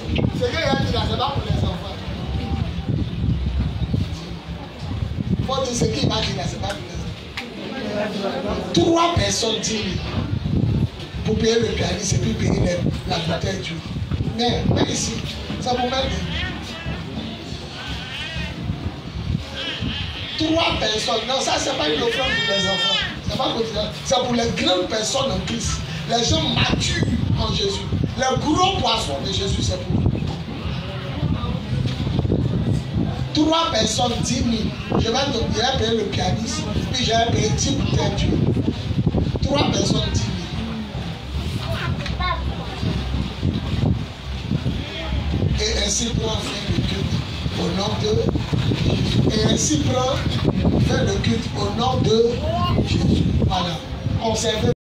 Ce qu'il a dit là, c'est pas pour les enfants. Faut dire ce qu'il m'a dit là, c'est pas pour les enfants. 3 personnes disent pour payer le pianiste et puis payer la bouteille d'huile. Mais ici, ça vous met 3 personnes. Non, ça c'est pas une offrande pour les enfants. C'est pas pour, c'est pour les grandes personnes en Christ. Les gens matures en Jésus. Les gros poissons de Jésus, c'est pour vous. 3 personnes, 10 000. Je vais payer le pianiste, puis je vais payer 10 bouteilles d'huile. 3 personnes, 10 000. Et ainsi prend faire le culte au nom de Jésus. Et ainsi prend faire le culte au nom de Jésus. Voilà. Conservez